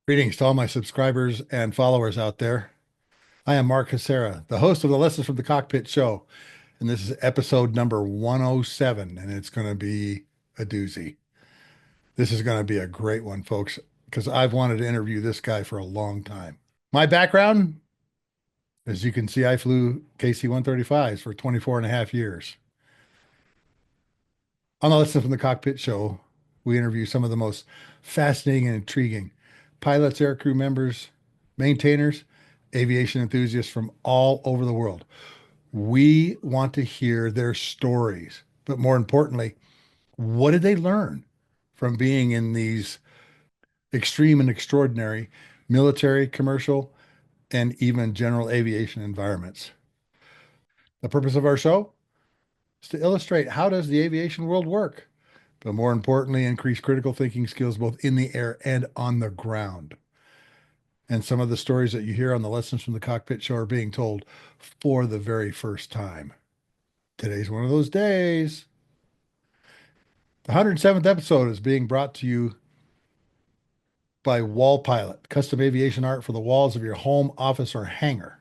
Greetings to all my subscribers and followers out there. I am Mark Hasara, the host of the Lessons from the Cockpit Show, and this is episode number 107, and it's going to be a doozy. This is going to be a great one, folks, because I've wanted to interview this guy for a long time. My background, as you can see, I flew KC-135s for 24 and a half years. On the Lessons from the Cockpit Show, we interview some of the most fascinating and intriguing pilots, aircrew members, maintainers, aviation enthusiasts from all over the world. We want to hear their stories, but more importantly, what did they learn from being in these extreme and extraordinary military, commercial, and even general aviation environments? The purpose of our show is to illustrate how does the aviation world work, but more importantly, increase critical thinking skills both in the air and on the ground. And some of the stories that you hear on the Lessons from the Cockpit Show are being told for the very first time. Today's one of those days. The 107th episode is being brought to you by Wall Pilot, custom aviation art for the walls of your home, office, or hangar.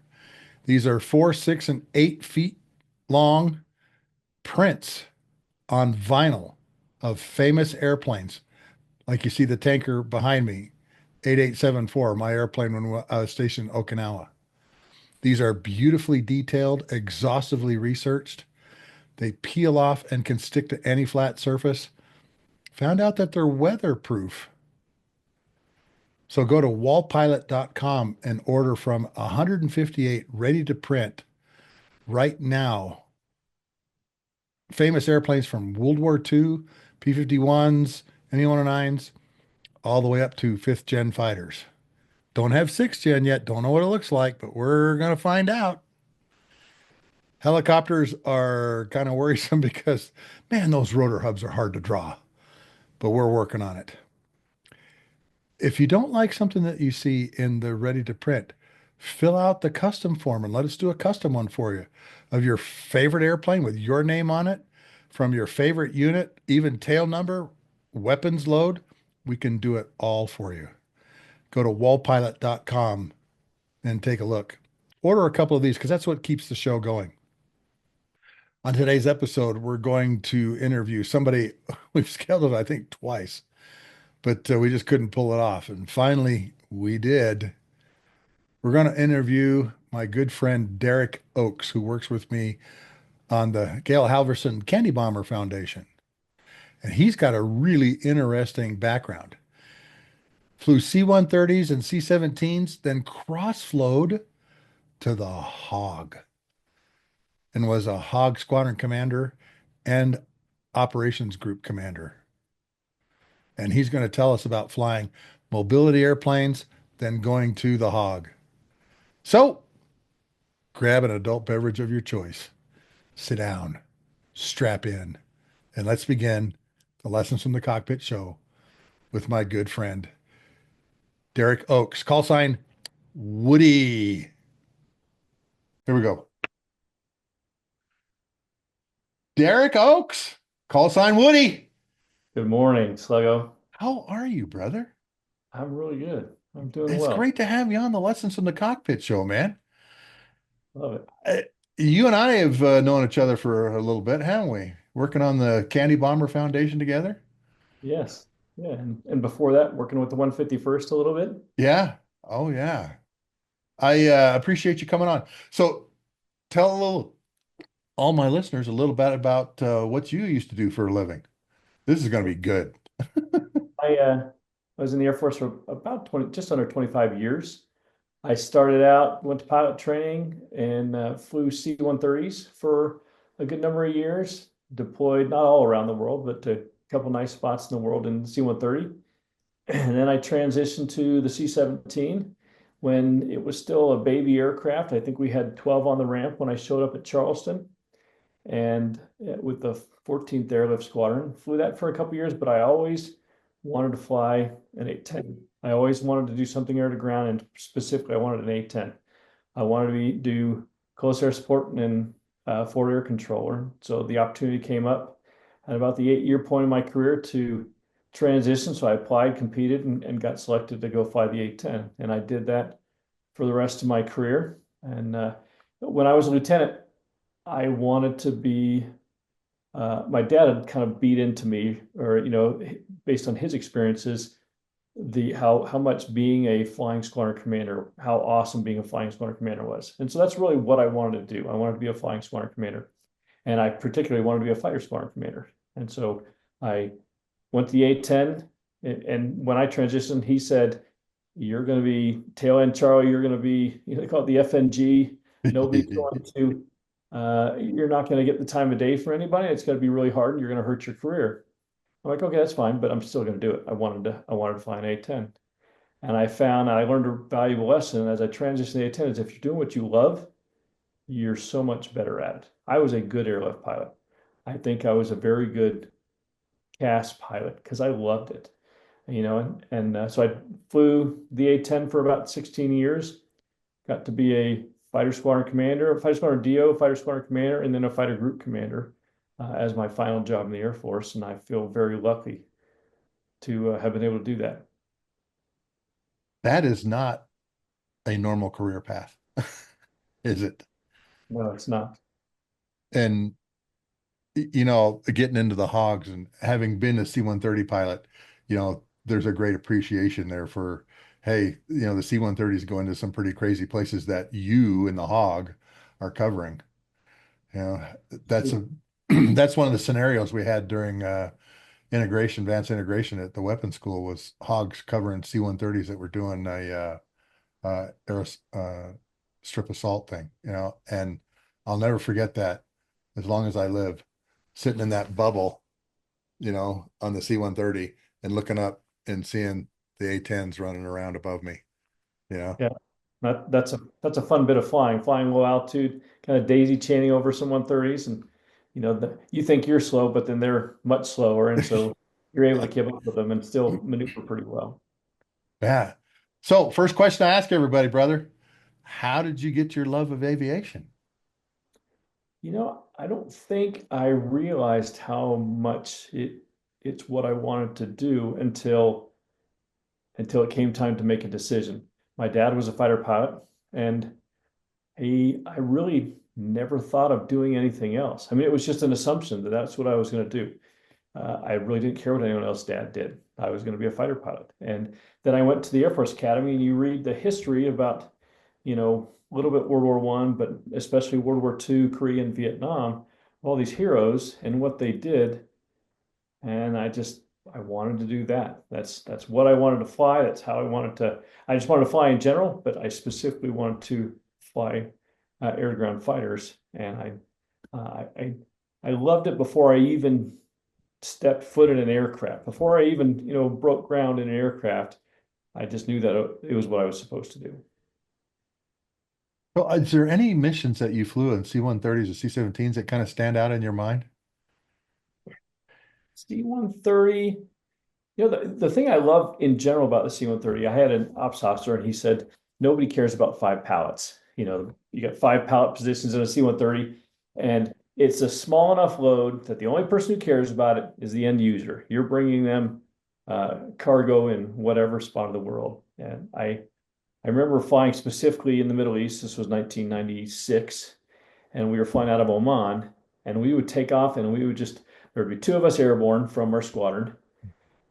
These are 4, 6, and 8 feet long prints on vinyl of famous airplanes, like you see the tanker behind me, 8874, my airplane when I was stationed in Okinawa. These are beautifully detailed, exhaustively researched. They peel off and can stick to any flat surface. Found out that they're weatherproof. So go to wallpilot.com and order from 158 ready to print right now. Famous airplanes from World War II, P-51s, ME-109s, all the way up to 5th gen fighters. Don't have 6th gen yet. Don't know what it looks like, but we're going to find out. Helicopters are kind of worrisome because, man, those rotor hubs are hard to draw, but we're working on it. If you don't like something that you see in the ready to print, fill out the custom form and let us do a custom one for you of your favorite airplane with your name on it, from your favorite unit, even tail number, weapons load. We can do it all for you. Go to wallpilot.com and take a look. Order a couple of these because that's what keeps the show going. On today's episode, we're going to interview somebody we've scheduled, I think, twice, but we just couldn't pull it off. And finally, we did. We're going to interview my good friend Derek Oakes, who works with me on the Gail Halverson Candy Bomber Foundation. And he's got a really interesting background. Flew C-130s and C-17s, then cross-flowed to the Hawg and was a Hawg squadron commander and operations group commander. And he's going to tell us about flying mobility airplanes, then going to the Hawg. So grab an adult beverage of your choice, sit down, strap in, and let's begin the Lessons from the Cockpit Show with my good friend, Derek Oakes, call sign Woody. Here we go. Derek Oakes, call sign Woody. Good morning, Sluggo. How are you, brother? I'm really good. I'm doing It's well. great to have you on the Lessons from the Cockpit Show, man. Love it. Uh, You and I have known each other for a little bit, haven't we? Working on the Candy Bomber Foundation together. Yes. Yeah. And before that, working with the 151st a little bit. Yeah. Oh, yeah. I appreciate you coming on. So tell all my listeners a little bit about what you used to do for a living. This is going to be good. I was in the Air Force for about 20, just under 25 years. I started out, went to pilot training and flew C-130s for a good number of years, deployed not all around the world, but to a couple nice spots in the world in C-130. And then I transitioned to the C-17 when it was still a baby aircraft. I think we had 12 on the ramp when I showed up at Charleston, and with the 14th Airlift Squadron. Flew that for a couple years, but I always wanted to fly an A-10. I always wanted to do something air to ground, and specifically, I wanted an A-10. I wanted to do close air support and forward air controller. So the opportunity came up at about the 8-year point in my career to transitioned. So I applied, competed, and got selected to go fly the A-10. And I did that for the rest of my career. And when I was a lieutenant, I wanted to be, my dad had kind of beat into me, or, based on his experiences, how much being a flying squadron commander, how awesome being a flying squadron commander was. And so that's really what I wanted to do. I wanted to be a flying squadron commander. And I particularly wanted to be a fighter squadron commander. And so I went to the A-10. And when I transitioned, he said, you're going to be tail end Charlie. You're going to be, they call it the FNG. Nobody's going to, you're not going to get the time of day for anybody. It's going to be really hard and you're going to hurt your career. I'm like, okay, that's fine, but I'm still going to do it. I wanted to fly an A-10. And I learned a valuable lesson as I transitioned to the A-10 is if you're doing what you love, you're so much better at it. I was a good airlift pilot. I think I was a very good CAS pilot because I loved it, so I flew the A-10 for about 16 years, got to be a fighter squadron commander, a fighter squadron DO, fighter squadron commander, and then a fighter group commander as my final job in the Air Force. And I feel very lucky to have been able to do that. That is not a normal career path, is it? No, it's not. And getting into the Hogs and having been a C-130 pilot, there's a great appreciation there for, hey, the C-130 is going to some pretty crazy places that you and the Hog are covering. You know, that's a that's one of the scenarios we had during advanced integration at the weapons school was Hogs covering C-130s that were doing a air strip assault thing, and I'll never forget that as long as I live, sitting in that bubble, on the C-130 and looking up and seeing the A-10s running around above me, Yeah, that's a fun bit of flying low altitude, kind of daisy chaining over some 130s, and you think you're slow, but then they're much slower, and so you're able to keep up with them and still maneuver pretty well. Yeah. So first question I ask everybody, brother, how did you get your love of aviation? I don't think I realized how much it's what I wanted to do until it came time to make a decision. My dad was a fighter pilot, and I really never thought of doing anything else. I mean, it was just an assumption that that's what I was going to do. I really didn't care what anyone else dad did. I was going to be a fighter pilot. And then I went to the Air Force Academy, and you read the history about, a little bit World War One, but especially World War II, Korea and Vietnam, all these heroes and what they did. And I wanted to do that. That's what I wanted to fly. That's how I just wanted to fly in general, but I specifically wanted to fly air to ground fighters. And I loved it before I even stepped foot in an aircraft. Before I even, broke ground in an aircraft, I just knew that it was what I was supposed to do. So is there any missions that you flew in C-130s or C-17s that kind of stand out in your mind? C-130, the thing I love in general about the C-130, I had an ops officer and he said, nobody cares about five pallets. You got five pallet positions in a C-130 and it's a small enough load that the only person who cares about it is the end user. You're bringing them cargo in whatever spot of the world. And I remember flying specifically in the Middle East. This was 1996, and we were flying out of Oman, and we would take off, and there would be two of us airborne from our squadron,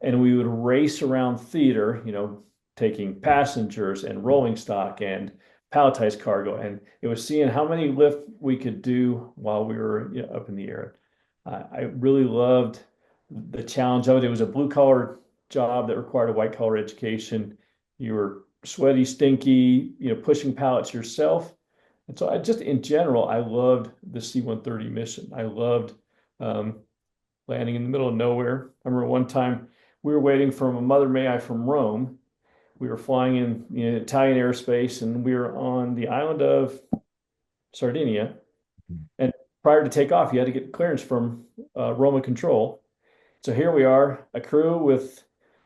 and we would race around theater, taking passengers and rolling stock and palletized cargo. And it was seeing how many lift we could do while we were up in the air. I really loved the challenge of it. It was a blue collar job that required a white collar education. You were sweaty, stinky, pushing pallets yourself. And so in general, I loved the C-130 mission. I loved landing in the middle of nowhere. I remember one time we were waiting for a Mother May I from Rome. We were flying in Italian airspace, and we were on the island of Sardinia. And prior to takeoff, you had to get clearance from Roma control. So here we are, a crew with,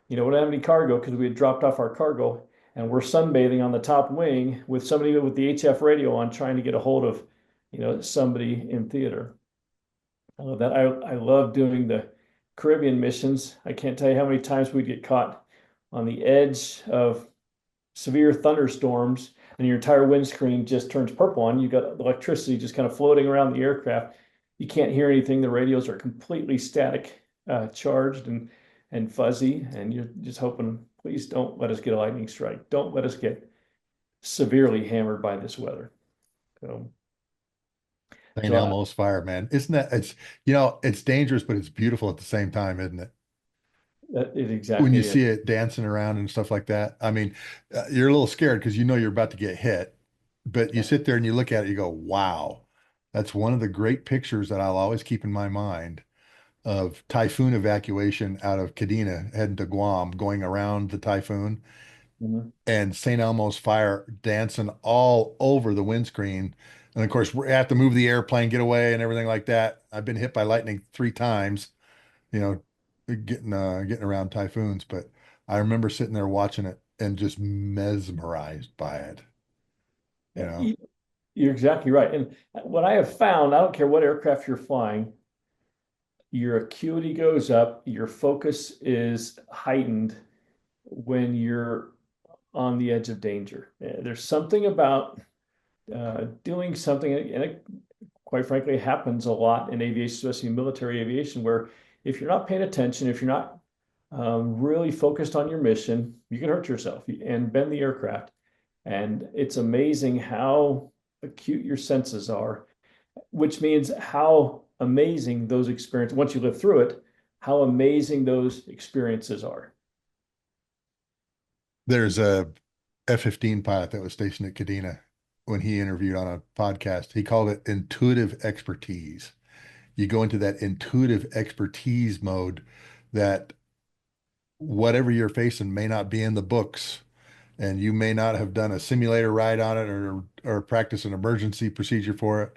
we don't have any cargo because we had dropped off our cargo, and we're sunbathing on the top wing with somebody with the HF radio on trying to get a hold of, somebody in theater. I love that. I love doing the Caribbean missions, I can't tell you how many times we'd get caught on the edge of severe thunderstorms and your entire windscreen just turns purple on. You got electricity just kind of floating around the aircraft. You can't hear anything. The radios are completely static, charged and fuzzy, and you're just hoping, please don't let us get a lightning strike. Don't let us get severely hammered by this weather. So, St. so Elmo's fire, man. Isn't that it's it's dangerous, but it's beautiful at the same time, isn't it? that it When you exactly is. see it dancing around and stuff like that. I mean, you're a little scared because you know you're about to get hit, but you Yeah. sit there and you look at it, you go, wow, that's one of the great pictures that I'll always keep in my mind of typhoon evacuation out of Kadena heading to Guam, going around the typhoon Mhm. and St. Elmo's fire dancing all over the windscreen. And of course, we have to move the airplane, get away, and everything like that. I've been hit by lightning 3 times, you know, getting around typhoons, but I remember sitting there watching it and just mesmerized by it, you Yeah, know. you're exactly right. And what I have found, I don't care what aircraft you're flying, your acuity goes up, your focus is heightened when you're on the edge of danger. There's something about doing something, and it quite frankly happens a lot in aviation, especially in military aviation, where if you're not paying attention, if you're not really focused on your mission, you can hurt yourself and bend the aircraft. And it's amazing how acute your senses are, which means how amazing those experiences, once you live through it, how amazing those experiences are. There's a F-15 pilot that was stationed at Kadena when he interviewed on a podcast. He called it intuitive expertise. You go into that intuitive expertise mode that whatever you're facing may not be in the books and you may not have done a simulator ride on it or practice an emergency procedure for it.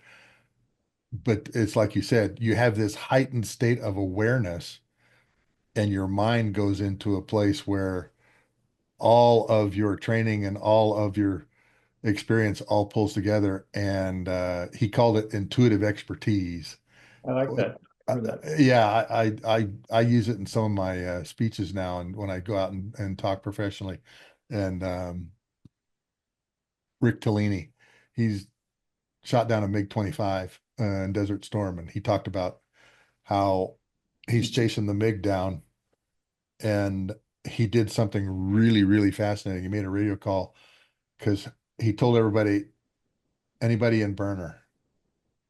But it's like you said, you have this heightened state of awareness and your mind goes into a place where all of your training and all of your experience all pulls together. And he called it intuitive expertise. I like that. I Uh, remember that. yeah, I use it in some of my speeches now, and when I go out and talk professionally. And Rick Tellini, he's shot down a MiG-25 in Desert Storm, and he talked about how he's chasing the MiG down, and he did something really, really fascinating. He made a radio call because he told everybody, anybody in burner,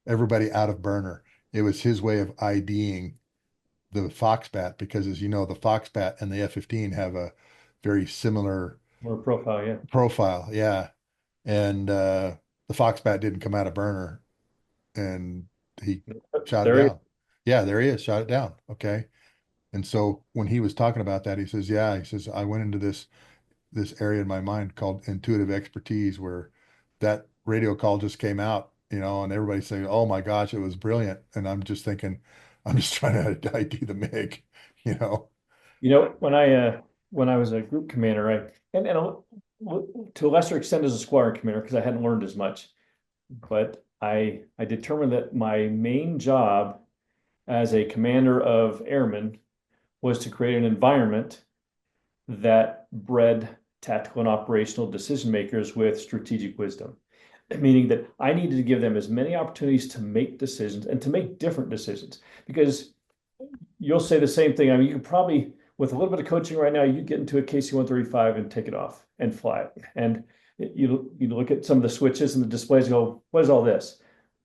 everybody out of burner. It was his way of IDing the Foxbat because, as you know, the Foxbat and the F-15 have a very similar More profile, yeah. profile. Yeah. And the Foxbat didn't come out of burner and he shot it There he is. down. Yeah, there he is, shot it down. Okay. And so when he was talking about that, he says, yeah, he says, I went into this area in my mind called intuitive expertise where that radio call just came out, and everybody's saying, oh my gosh, it was brilliant. And I'm just thinking, I'm just trying to ID the MiG, you know. When I was a group commander, to a lesser extent as a squadron commander, because I hadn't learned as much, but I determined that my main job as a commander of airmen was to create an environment that bred tactical and operational decision makers with strategic wisdom, meaning that I needed to give them as many opportunities to make decisions and to make different decisions. Because you'll say the same thing. I mean, you can probably, with a little bit of coaching right now, you get into a KC-135 and take it off and fly it. And you look at some of the switches and the displays and go, what is all this?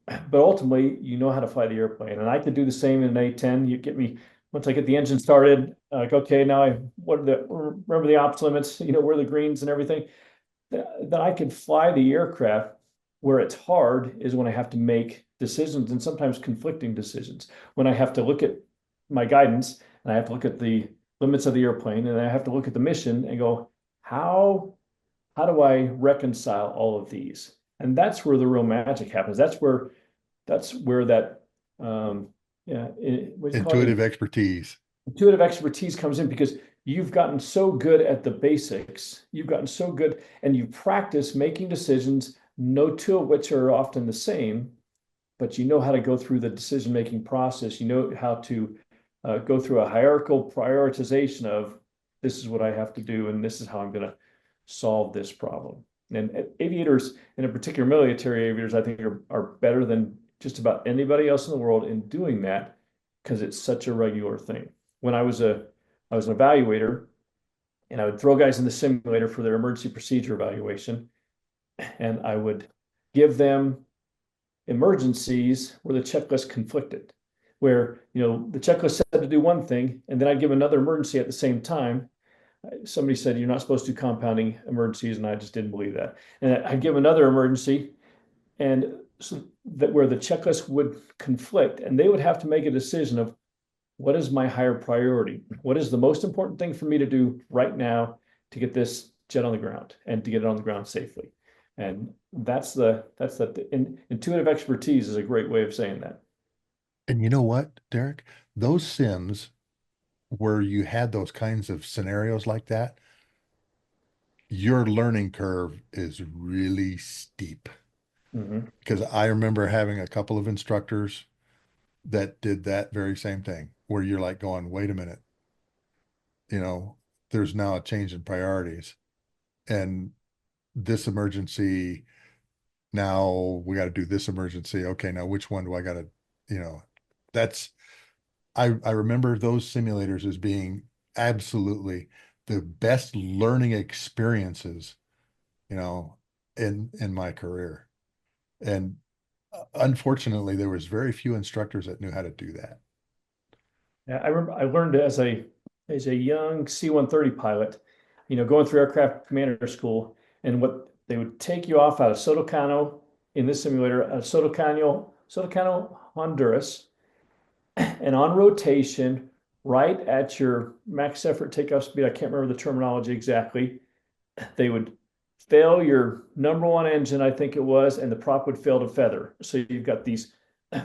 But ultimately, you know how to fly the airplane. And I could do the same in an A-10. You get me, once I get the engine started, like, okay, now remember the ops limits, where are the greens and everything. That I could fly the aircraft. Where it's hard is when I have to make decisions and sometimes conflicting decisions. When I have to look at my guidance and I have to look at the limits of the airplane and I have to look at the mission and go, how do I reconcile all of these? And that's where the real magic happens. That's where that yeah, what do you call it? Intuitive expertise. Intuitive expertise comes in because you've gotten so good at the basics. You've gotten so good and you practice making decisions, no two of which are often the same, but you know how to go through the decision-making process. You know how to go through a hierarchical prioritization of this is what I have to do, and this is how I'm going to solve this problem. And aviators, and in particular military aviators, I think are better than just about anybody else in the world in doing that because it's such a regular thing. When I was an evaluator, and I would throw guys in the simulator for their emergency procedure evaluation, and I would give them emergencies where the checklist conflicted, where the checklist said to do one thing, and then I'd give another emergency at the same time. Somebody said you're not supposed to do compounding emergencies, and I just didn't believe that. And I'd give another emergency, and so that where the checklist would conflict, and they would have to make a decision of what is my higher priority? What is the most important thing for me to do right now to get this jet on the ground and to get it on the ground safely? And that's the intuitive expertise is a great way of saying that. And you know what, Derek? Those sims where you had those kinds of scenarios like that, your learning curve is really steep. Mhm. Because I remember having a couple of instructors that did that very same thing, where you're like going, wait a minute, there's now a change in priorities. And this emergency, now we got to do this emergency. Okay, now which one do I got to, that's, I remember those simulators as being absolutely the best learning experiences, in my career. And unfortunately, there was very few instructors that knew how to do that. Yeah, I remember I learned as a young C-130 pilot, going through aircraft commander school, and what they would take you off out of Sotocano in this simulator, Sotocano, Honduras, and on rotation, right at your max effort takeoff speed. I can't remember the terminology exactly. They would fail your number one engine, I think it was, and the prop would fail to feather. So you've got these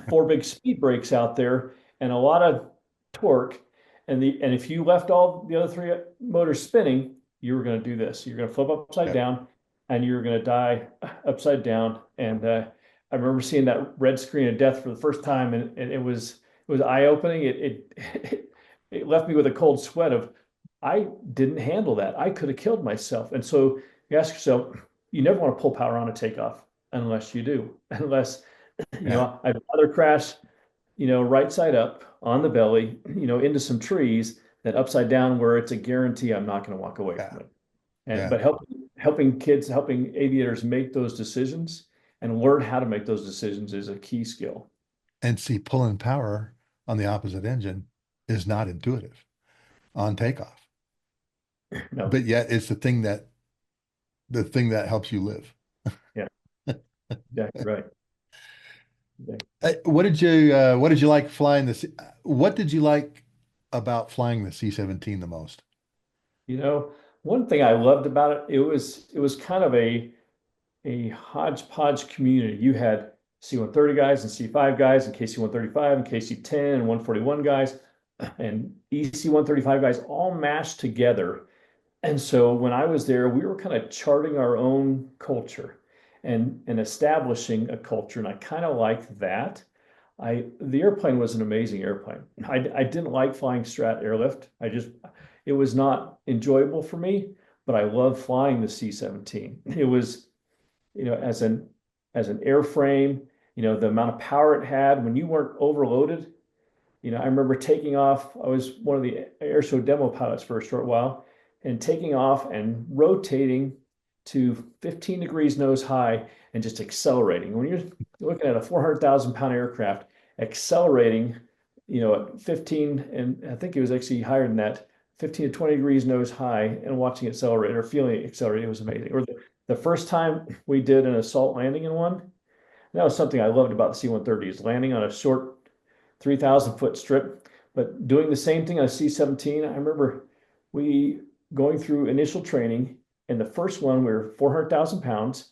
four big speed brakes out there and a lot of torque. And if you left all the other three motors spinning, you were going to do this. You're going to flip upside Yeah. down, and you're going to die upside down. And I remember seeing that red screen of death for the first time, and it was eye opening. It left me with a cold sweat of I didn't handle that. I could have killed myself. And so you ask yourself, you never want to pull power on a takeoff unless you do, unless Yeah. I'd rather crash, right side up on the belly, into some trees than upside down where it's a guarantee I'm not going to walk away Yeah. from it. And Yeah. but helping aviators make those decisions and learn how to make those decisions is a key skill. And see, pulling power on the opposite engine is not intuitive on takeoff, No, but yet it's the thing that helps you live. yeah, exactly right. Okay. What did you like flying what did you like about flying the C-17 the most? You know, one thing I loved about it, it was kind of a hodgepodge community. You had C-130 guys and C-5 guys and KC-135 and KC-10 and 141 guys and EC-135 guys all mashed together. And so when I was there, we were kind of charting our own culture and establishing a culture. And I kind of liked that. The airplane was an amazing airplane. I didn't like flying Strat Airlift. It was not enjoyable for me, but I love flying the C-17. It was, as an airframe, the amount of power it had when you weren't overloaded. I remember taking off. I was one of the air show demo pilots for a short while, and taking off and rotating to 15 degrees nose high and just accelerating. When you're looking at a 400,000-pound aircraft accelerating, at 15, and I think it was actually higher than that, 15 to 20 degrees nose high, and watching it accelerate or feeling it accelerate, it was amazing. Or the first time we did an assault landing in one, that was something I loved about the C-130 is landing on a short 3,000-foot strip, but doing the same thing on a C-17. I remember we going through initial training, and the first one we were 400,000 pounds,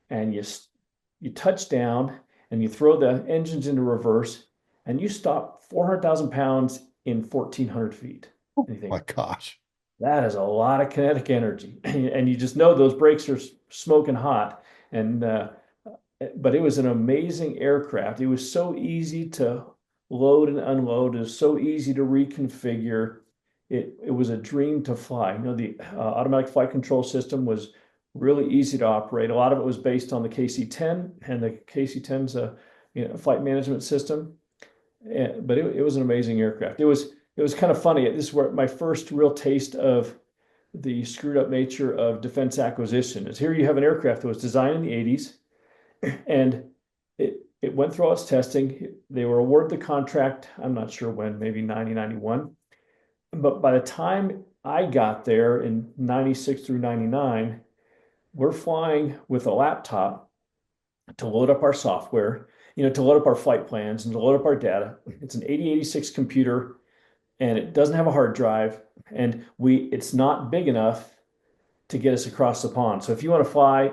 and you touch down and you throw the engines into reverse, and you stop 400,000 pounds in 1,400 feet. And you think, My gosh. that is a lot of kinetic energy, and you just know those brakes are smoking hot. And but it was an amazing aircraft. It was so easy to load and unload. It was so easy to reconfigure. It was a dream to fly. The automatic flight control system was really easy to operate. A lot of it was based on the KC-10, and the KC-10's a flight management system. But it was an amazing aircraft. It was kind of funny. This is where my first real taste of the screwed up nature of defense acquisition is. Here you have an aircraft that was designed in the 80s, and it went through all its testing. They were awarded the contract, I'm not sure when, maybe 90, 91. But by the time I got there in 96 through 99, we're flying with a laptop to load up our software, to load up our flight plans and to load up our data. It's an 8086 computer, and it doesn't have a hard drive, and it's not big enough to get us across the pond. So if you want to fly,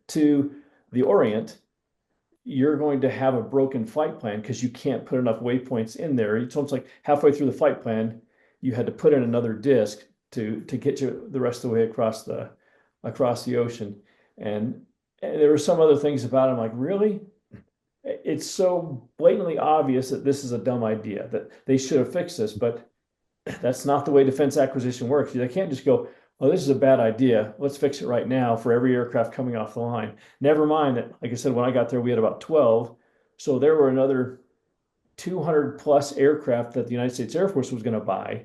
to the Orient, you're going to have a broken flight plan because you can't put enough waypoints in there. It's almost like halfway through the flight plan, you had to put in another disk to get you the rest of the way across the ocean. And there were some other things about it. I'm like, really? It's so blatantly obvious that this is a dumb idea, that they should have fixed this, but that's not the way defense acquisition works. They can't just go, oh, this is a bad idea. Let's fix it right now for every aircraft coming off the line. Never mind that, like I said, when I got there, we had about 12. So there were another 200 plus aircraft that the United States Air Force was going to buy.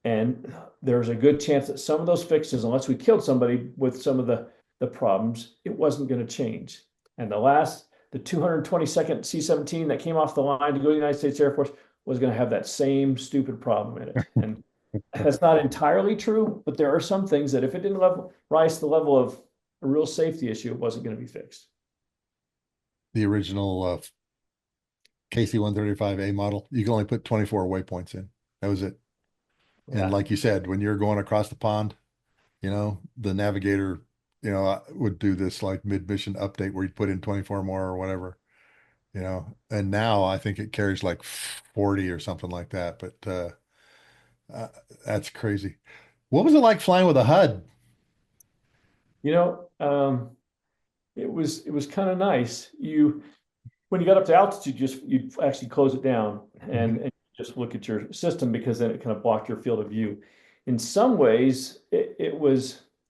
And there's a good chance that some of those fixes, unless we killed somebody with some of the problems, it wasn't going to change. And the 222nd C-17 that came off the line to go to the United States Air Force was going to have that same stupid problem in it. And that's not entirely true, but there are some things that if it didn't rise to the level of a real safety issue, it wasn't going to be fixed. The original KC-135A model, you can only put 24 waypoints in. That was it. Yeah. And like you said, when you're going across the pond, the navigator, would do this like mid-mission update where you put in 24 more or whatever, and now I think it carries like 40 or something like that. But that's crazy. What was it like flying with a HUD? You know, it was kind of nice. When you got up to altitude, you actually close it down and just look at your system, because then it kind of blocked your field of view. In some ways, it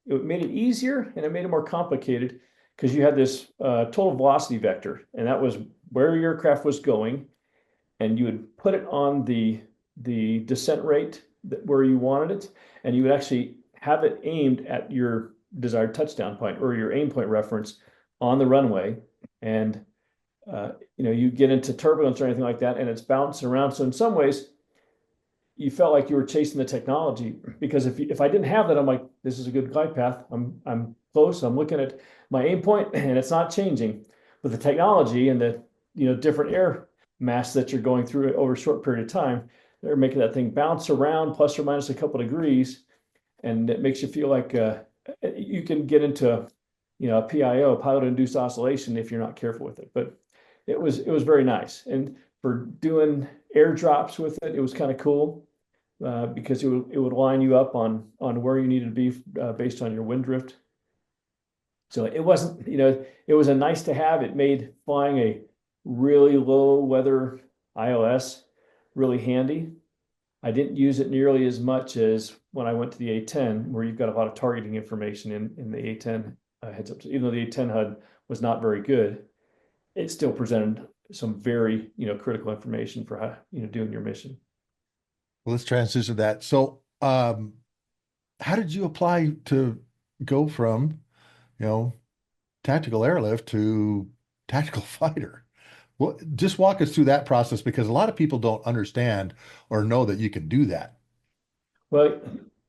made it easier, and it made it more complicated because you had this total velocity vector, and that was where your aircraft was going, and you would put it on the descent rate where you wanted it, and you would actually have it aimed at your desired touchdown point or your aim point reference on the runway. And you get into turbulence or anything like that, and it's bouncing around. So in some ways, you felt like you were chasing the technology, because if I didn't have that, I'm like, this is a good glide path. I'm close. I'm looking at my aim point, and it's not changing. But the technology and the different air mass that you're going through over a short period of time, they're making that thing bounce around plus or minus a couple of degrees, and it makes you feel like you can get into a PIO, pilot-induced oscillation, if you're not careful with it. But it was very nice, and for doing airdrops with it, it was kind of cool because it would line you up on where you needed to be based on your wind drift. So it wasn't, it was a nice to have. It made flying a really low weather ILS really handy. I didn't use it nearly as much as when I went to the A10, where you've got a lot of targeting information in the A10 heads up. Even though the A10 HUD was not very good, it still presented some very critical information for how doing your mission. Well, let's transition that. So, how did you apply to go from, tactical airlift to tactical fighter? Well, just walk us through that process, because a lot of people don't understand or know that you can do that. Well,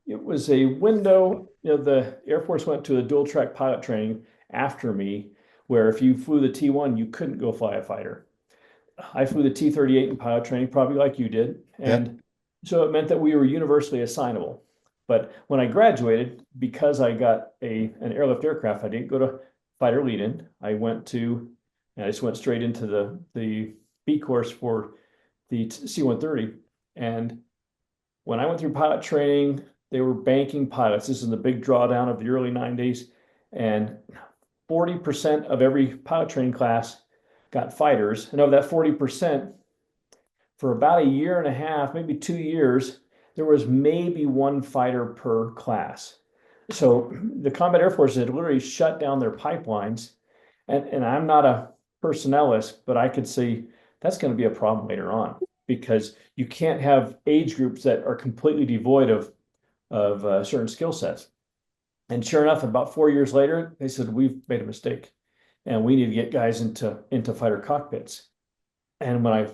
it was a window. The Air Force went to a dual track pilot training after me, where if you flew the T1, you couldn't go fly a fighter. I flew the T-38 in pilot training, probably like you did. Yep. And so it meant that we were universally assignable. But when I graduated, because I got an airlift aircraft, I didn't go to fighter lead-in. I just went straight into the B course for the C-130. And when I went through pilot training, they were banking pilots. This is the big drawdown of the early 90s. And 40% of every pilot training class got fighters. And of that 40%, for about a year and a half, maybe 2 years, there was maybe one fighter per class. So the combat air force had literally shut down their pipelines. And I'm not a personnelist, but I could see that's going to be a problem later on because you can't have age groups that are completely devoid of certain skill sets. And sure enough, about 4 years later, they said, we've made a mistake and we need to get guys into fighter cockpits. And when I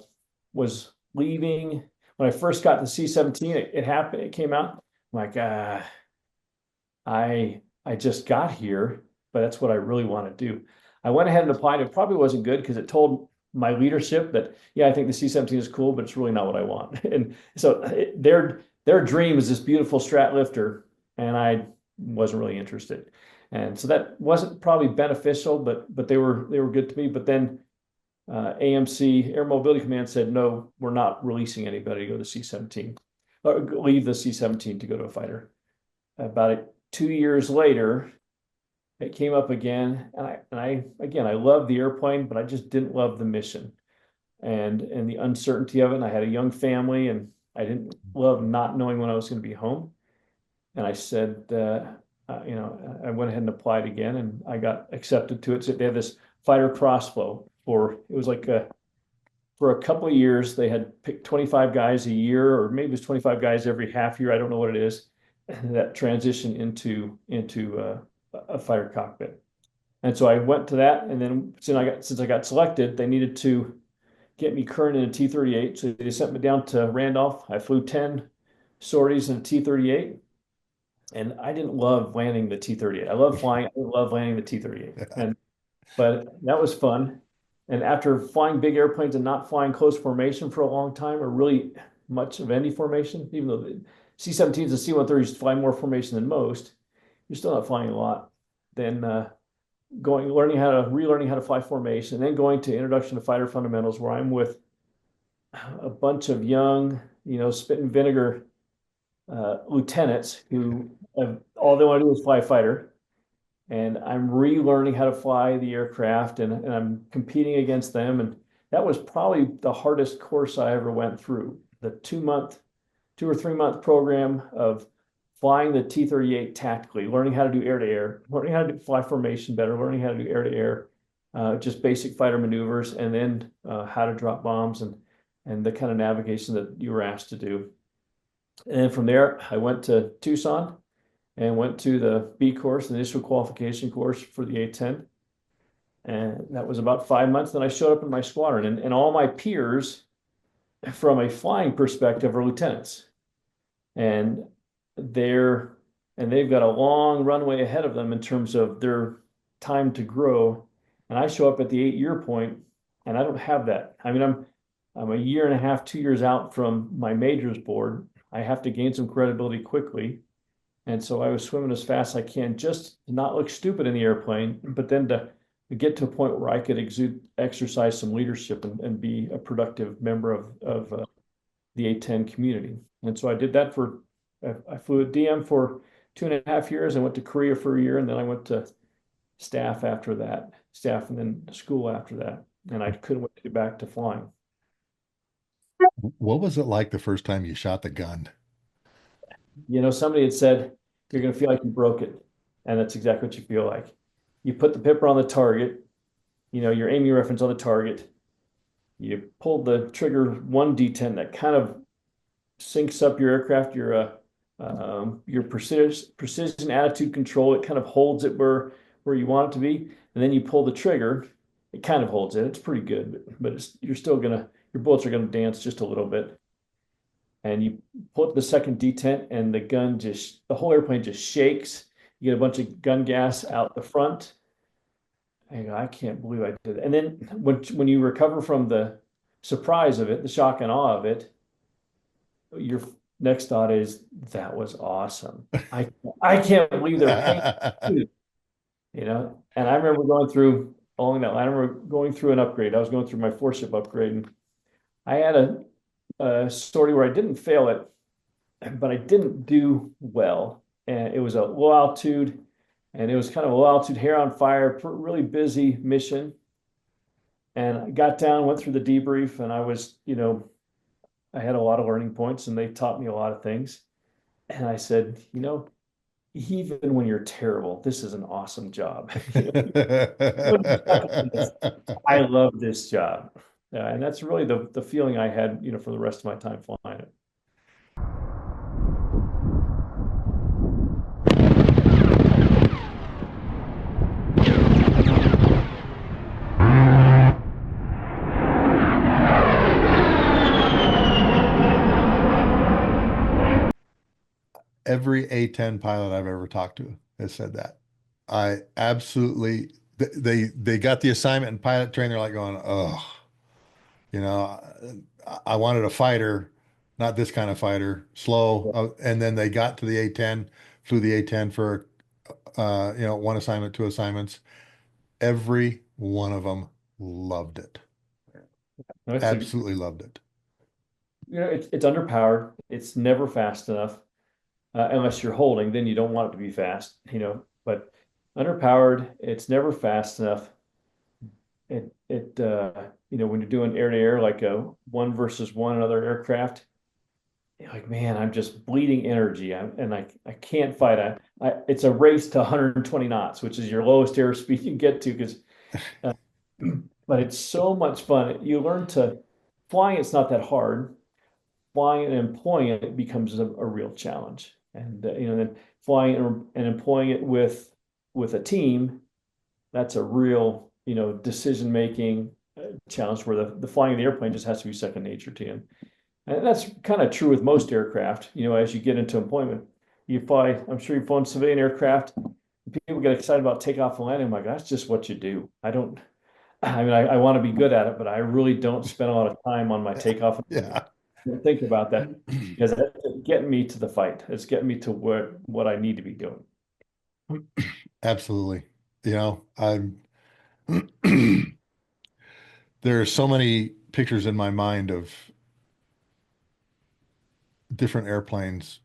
was leaving, when I first got the C-17, it happened, it came out. I'm like, I just got here, but that's what I really want to do. I went ahead and applied. It probably wasn't good because it told my leadership that, yeah, I think the C-17 is cool, but it's really not what I want. And so their dream is this beautiful strat lifter, and I wasn't really interested. And so that wasn't probably beneficial, but they were good to me. But then AMC, Air Mobility Command, said, no, we're not releasing anybody to go to C-17, or leave the C-17 to go to a fighter. About 2 years later, it came up again, and I again, I loved the airplane, but I just didn't love the mission and the uncertainty of it. And I had a young family, and I didn't love not knowing when I was going to be home. And I said, I went ahead and applied again, and I got accepted to it. So they have this fighter crossflow for it was like for a couple of years. They had picked 25 guys a year, or maybe it's 25 guys every half year. I don't know what it is. That transition into a fighter cockpit. And so I went to that, and then since I got selected, they needed to get me current in a T-38. So they sent me down to Randolph. I flew 10 sorties in a T-38, and I didn't love landing the T-38. I love flying. I love landing the T-38, but that was fun. And after flying big airplanes and not flying close formation for a long time, or really much of any formation, even though the C-17s and C-130s fly more formation than most, you're still not flying a lot. Then relearning how to fly formation, and then going to Introduction to Fighter Fundamentals, where I'm with a bunch of young, spit and vinegar lieutenants who all they want to do is fly a fighter. And I'm relearning how to fly the aircraft, and I'm competing against them. And that was probably the hardest course I ever went through. The 2 or 3 month program of flying the T-38 tactically, learning how to do air-to-air, learning how to fly formation better, learning how to do air-to-air, just basic fighter maneuvers, and then how to drop bombs and the kind of navigation that you were asked to do. And then from there, I went to Tucson and went to the B course, the initial qualification course for the A-10. And that was about 5 months. Then I showed up in my squadron, and all my peers, from a flying perspective, are lieutenants. And they've got a long runway ahead of them in terms of their time to grow. And I show up at the 8-year point, and I don't have that. I mean, I'm a year and a half, 2 years out from my majors board. I have to gain some credibility quickly. And so I was swimming as fast as I can, just to not look stupid in the airplane, but then to get to a point where I could exercise some leadership and be a productive member of the A10 community. And so I did that I flew at DM for 2.5 years. I went to Korea for a year, and then I went to staff and then school after that. And I couldn't wait to get back to flying. What was it like the first time you shot the gun? Somebody had said, you're going to feel like you broke it. And that's exactly what you feel like. You put the pipper on the target, your aiming reference on the target. You pull the trigger 1 D10, that kind of syncs up your aircraft, your precision attitude control. It kind of holds it where you want it to be. And then you pull the trigger, it kind of holds it. It's pretty good, but your bullets are going to dance just a little bit. And you pull up the second detent, and the whole airplane just shakes. You get a bunch of gun gas out the front. I go, I can't believe I did that. And then when you recover from the surprise of it, the shock and awe of it, your next thought is, that was awesome. I can't believe they're paying, And I remember going through along that line. I remember going through an upgrade. I was going through my 4-ship upgrade, and I had a sortie where I didn't fail it, but I didn't do well. And it was a low altitude, and it was kind of a low altitude, hair on fire, really busy mission. And I got down, went through the debrief, and I was, I had a lot of learning points and they taught me a lot of things. And I said, even when you're terrible, this is an awesome job. When you suck at this, I love this job. And that's really the feeling I had, for the rest of my time flying it. Every A-10 pilot I've ever talked to has said that. I absolutely they got the assignment and pilot train. They're like going, oh, you know, I wanted a fighter, not this kind of fighter, slow. Yeah. And then they got to the A-10, flew the A-10 for one assignment, two assignments. Every one of them loved it. No, Absolutely loved it. it's underpowered. It's never fast enough, unless you're holding, then you don't want it to be fast, but underpowered, it's never fast enough. When you're doing air to air, like a one versus one another aircraft, you're like, man, I'm just bleeding energy. I can't fight. It's a race to 120 knots, which is your lowest airspeed you can get to, because, uh, but it's so much fun. You learn to flying. It's not that hard. Flying and employing it becomes a real challenge. And then flying and employing it with a team, that's a real decision making challenge where the flying of the airplane just has to be second nature to you. And that's kind of true with most aircraft. As you get into employment, you fly. I'm sure you've flown civilian aircraft. People get excited about takeoff and landing. I'm like, that's just what you do. I don't. I mean, I want to be good at it, but I really don't spend a lot of time on my takeoff and landing. Yeah. Think about that, because that's getting me to the fight. It's getting me to what I need to be doing. Absolutely. I'm there are so many pictures in my mind of different airplanes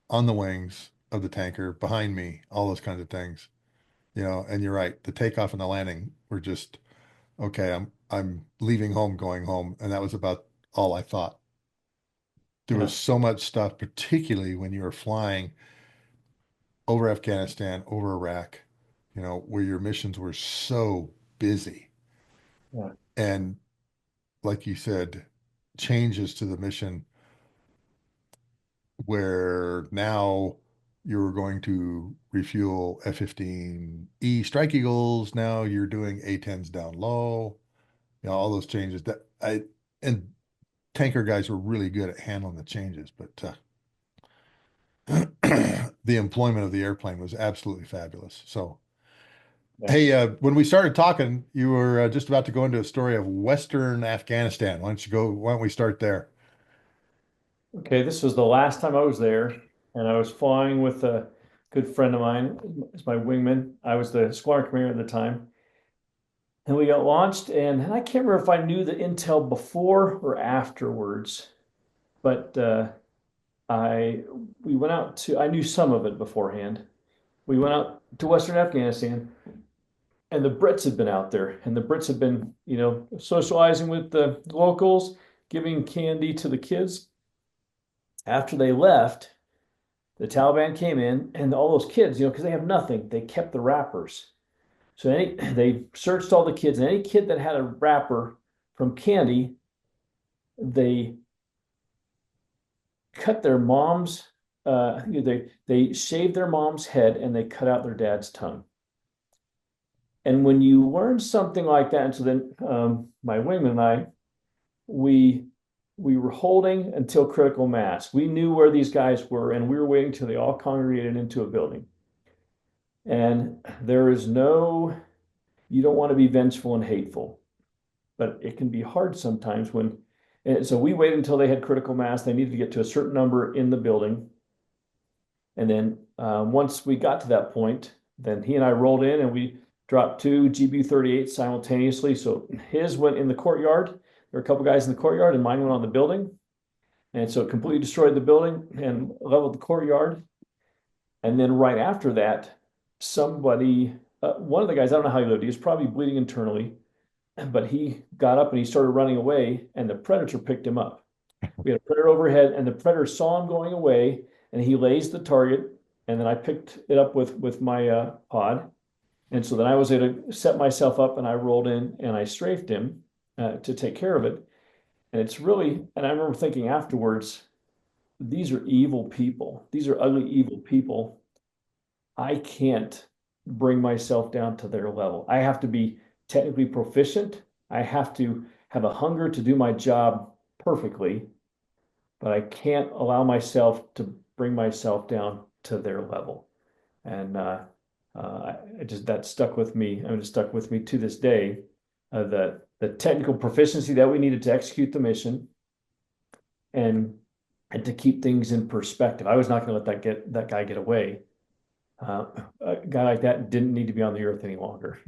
on the wings of the tanker, behind me, all those kinds of things. And you're right, the takeoff and the landing were just okay, I'm leaving home, going home, and that was about all I thought. There Yeah, was so much stuff, particularly when you were flying over Afghanistan, over Iraq, where your missions were so busy. yeah, And like you said, changes to the mission where now you're going to refuel F-15E Strike Eagles. Now you're doing A-10s down low, all those changes and tanker guys were really good at handling the changes, but the employment of the airplane was absolutely fabulous. So, yeah. hey, when we started talking, you were just about to go into a story of Western Afghanistan. Why don't we start there? Okay, this was the last time I was there, and I was flying with a good friend of mine as my wingman. I was the squadron commander at the time, and we got launched. And I can't remember if I knew the intel before or afterwards, but I we went out to. I knew some of it beforehand. We went out to Western Afghanistan, and the Brits had been out there, and the Brits had been, socializing with the locals, giving candy to the kids. After they left, the Taliban came in, and all those kids, because they have nothing, they kept the wrappers. So they searched all the kids, and any kid that had a wrapper from candy, they cut their mom's, they shaved their mom's head and they cut out their dad's tongue. And when you learn something like that, and so then my wingman and I, we we were holding until critical mass. We knew where these guys were, and we were waiting till they all congregated into a building. And there is no, you don't want to be vengeful and hateful, but it can be hard sometimes when, and so we waited until they had critical mass. They needed to get to a certain number in the building. And then once we got to that point, then he and I rolled in and we dropped two GBU-38 simultaneously. So his went in the courtyard. There were a couple guys in the courtyard, and mine went on the building. And so it completely destroyed the building and leveled the courtyard. And then right after that, somebody, one of the guys, I don't know how he lived, he was probably bleeding internally, but he got up and he started running away, and the predator picked him up. We had a predator overhead, and the predator saw him going away, and he lays the target, and then I picked it up with my pod, and so then I was able to set myself up, and I rolled in and I strafed him to take care of it. And it's really, and I remember thinking afterwards, these are evil people. These are ugly, evil people. I can't bring myself down to their level. I have to be technically proficient. I have to have a hunger to do my job perfectly, but I can't allow myself to bring myself down to their level. And I just that stuck with me. I mean, it stuck with me to this day. The technical proficiency that we needed to execute the mission, and and to keep things in perspective. I was not going to let that guy get away. A guy like that didn't need to be on the earth any longer.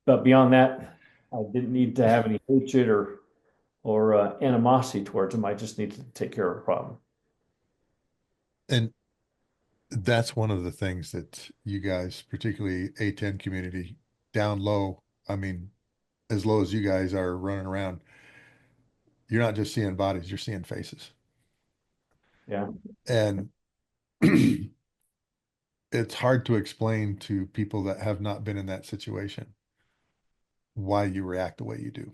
But beyond that, I didn't need to have any hatred or animosity towards him. I just needed to take care of a problem. And that's one of the things that you guys, particularly A10 community, down low. I mean, as low as you guys are running around, you're not just seeing bodies, you're seeing faces. Yeah, And it's hard to explain to people that have not been in that situation why you react the way you do.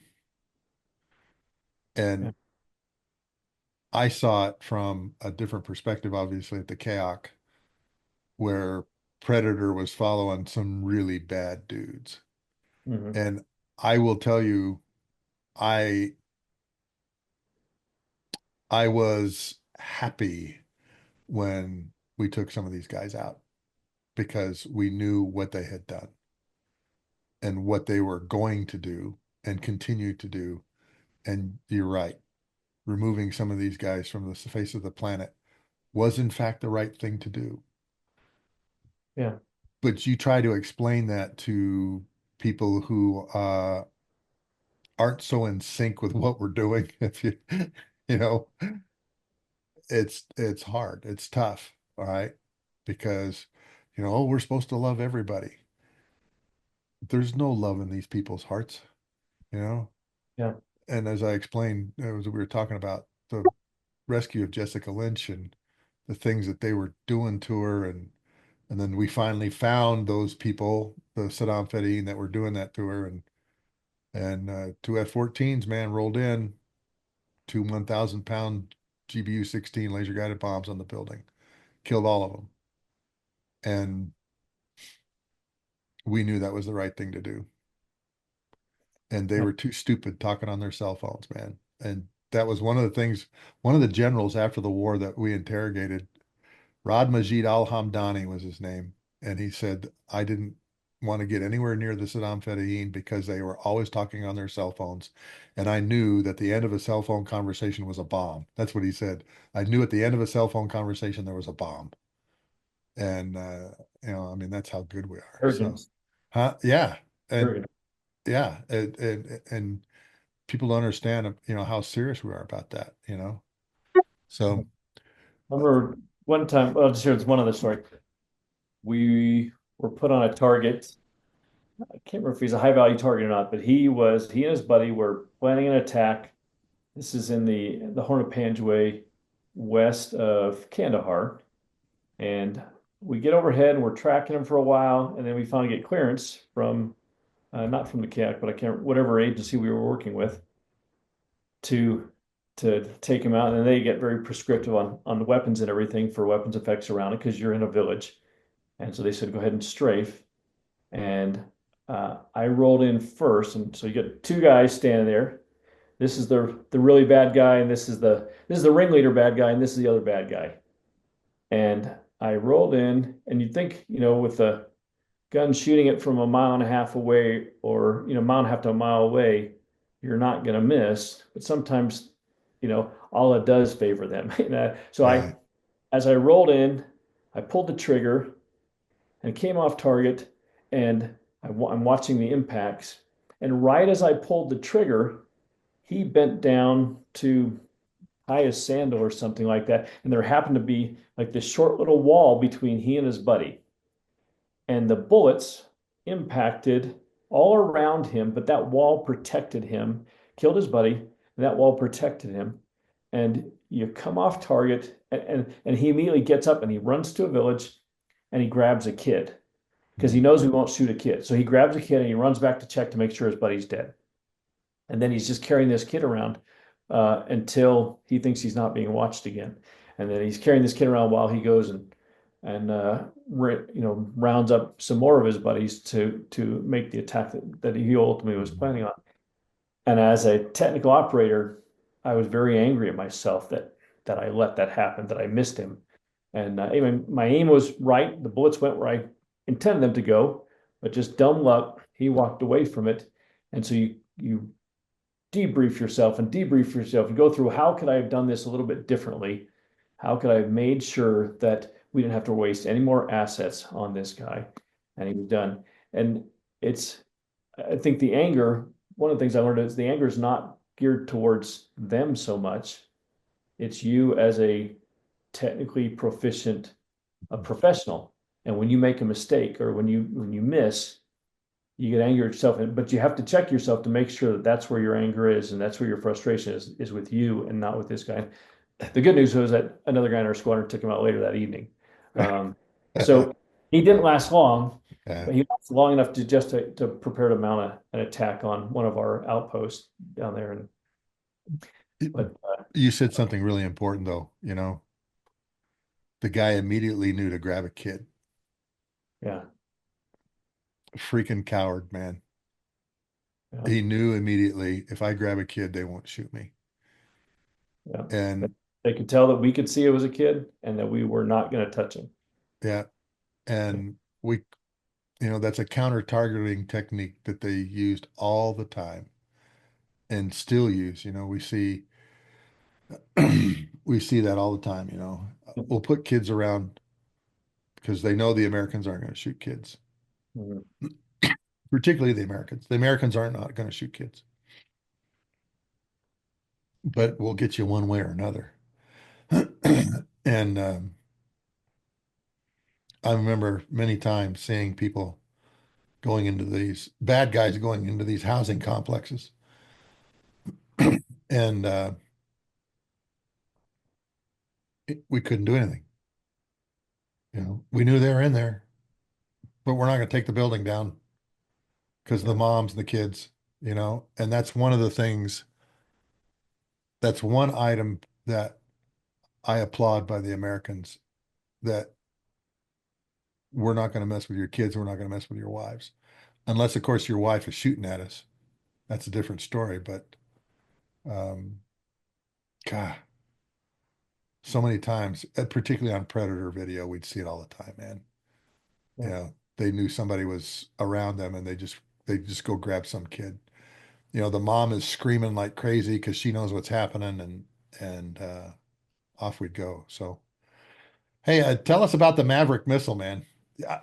yeah, And I saw it from a different perspective, obviously, at the kayak, where Predator was following some really bad dudes. hmm, And I will tell you, I I was happy when we took some of these guys out because we knew what they had done and what they were going to do and continue to do. And you're right, removing some of these guys from the face of the planet was in fact the right thing to do. yeah, But you try to explain that to people who aren't so in sync with what we're doing. If you, you know, it's hard. It's tough. All right, because oh, we're supposed to love everybody. There's no love in these people's hearts. You know, yeah, and as I explained, as we were talking about the rescue of Jessica Lynch and the things that they were doing to her, and then we finally found those people, the Saddam Fedayeen that were doing that to her, and two F-14s, man, rolled in, two 1,000-pound GBU-16 laser guided bombs on the building, killed all of them, and we knew that was the right thing to do. And they yeah. were too stupid talking on their cell phones, man. And that was one of the things. One of the generals after the war that we interrogated, Rod Majid Al Hamdani was his name. And he said, I didn't want to get anywhere near the Saddam Fedayeen because they were always talking on their cell phones. And I knew that the end of a cell phone conversation was a bomb. That's what he said. I knew at the end of a cell phone conversation there was a bomb. And, I mean, that's how good we are. So, Arrogance, huh? Yeah. And arrogance. yeah. And people don't understand, how serious we are about that. So, I remember one time, well, just here's one other story. We were put on a target. I can't remember if he's a high value target or not, but he and his buddy were planning an attack. This is in the Horn of Panjwai, west of Kandahar. And we get overhead and we're tracking them for a while, and then we finally get clearance from not from the CAC, but I can't whatever agency we were working with to take him out. And then they get very prescriptive on the weapons and everything for weapons effects around it because you're in a village. And so they said go ahead and strafe. And I rolled in first, and so you get two guys standing there. This is the really bad guy, and this is the ringleader bad guy, and this is the other bad guy. And I rolled in, and you'd think, with the gun shooting it from a mile and a half away, or mile and a half to a mile away, you're not going to miss. But sometimes, Allah does favor them. So right. as I rolled in, I pulled the trigger and came off target, and I'm watching the impacts. And right as I pulled the trigger, he bent down to tie his sandal or something like that. And there happened to be like this short little wall between he and his buddy. And the bullets impacted all around him, but that wall protected him, killed his buddy, and that wall protected him. and you come off target, and he immediately gets up and he runs to a village and he grabs a kid because he knows we won't shoot a kid. So he grabs a kid and he runs back to check to make sure his buddy's dead. And then he's just carrying this kid around until he thinks he's not being watched again. And then he's carrying this kid around while he goes and rounds up some more of his buddies to make the attack that he ultimately was planning on. And as a technical operator, I was very angry at myself that I let that happen, that I missed him. And even my aim was right. The bullets went where I intended them to go, but just dumb luck, he walked away from it. And so you debrief yourself and debrief yourself and go through, how could I have done this a little bit differently? How could I have made sure that we didn't have to waste any more assets on this guy? And he was done. And I think the anger, one of the things I learned is the anger is not geared towards them so much. It's you as a technically proficient, a professional. And when you make a mistake or when you miss, you get angry at yourself, but you have to check yourself to make sure that that's where your anger is and that's where your frustration is with you and not with this guy. The good news was that another guy in our squadron took him out later that evening. So he didn't last long, but he lasted long enough to prepare to mount an attack on one of our outposts down there. But you said something really important though, the guy immediately knew to grab a kid. Yeah. Freaking coward, man. Yeah. He knew immediately, if I grab a kid, they won't shoot me. Yeah. And they could tell that we could see it was a kid and that we were not going to touch him. yeah. And that's a counter targeting technique that they used all the time and still use. We see that all the time. We'll put kids around because they know the Americans aren't going to shoot kids. Mm-hmm. Particularly the Americans. The Americans are not going to shoot kids, but we'll get you one way or another. And I remember many times seeing people going into these bad guys going into these housing complexes, and we couldn't do anything. We knew they were in there, but we're not going to take the building down because of the moms and the kids, and that's one of the things. That's one item that I applaud by the Americans, that we're not going to mess with your kids. We're not going to mess with your wives. Unless, of course, your wife is shooting at us. That's a different story. But, God, so many times, particularly on Predator video, we'd see it all the time, man. Yeah. They knew somebody was around them and they just go grab some kid. The mom is screaming like crazy because she knows what's happening, and off we'd go. So, hey, tell us about the Maverick missile, man.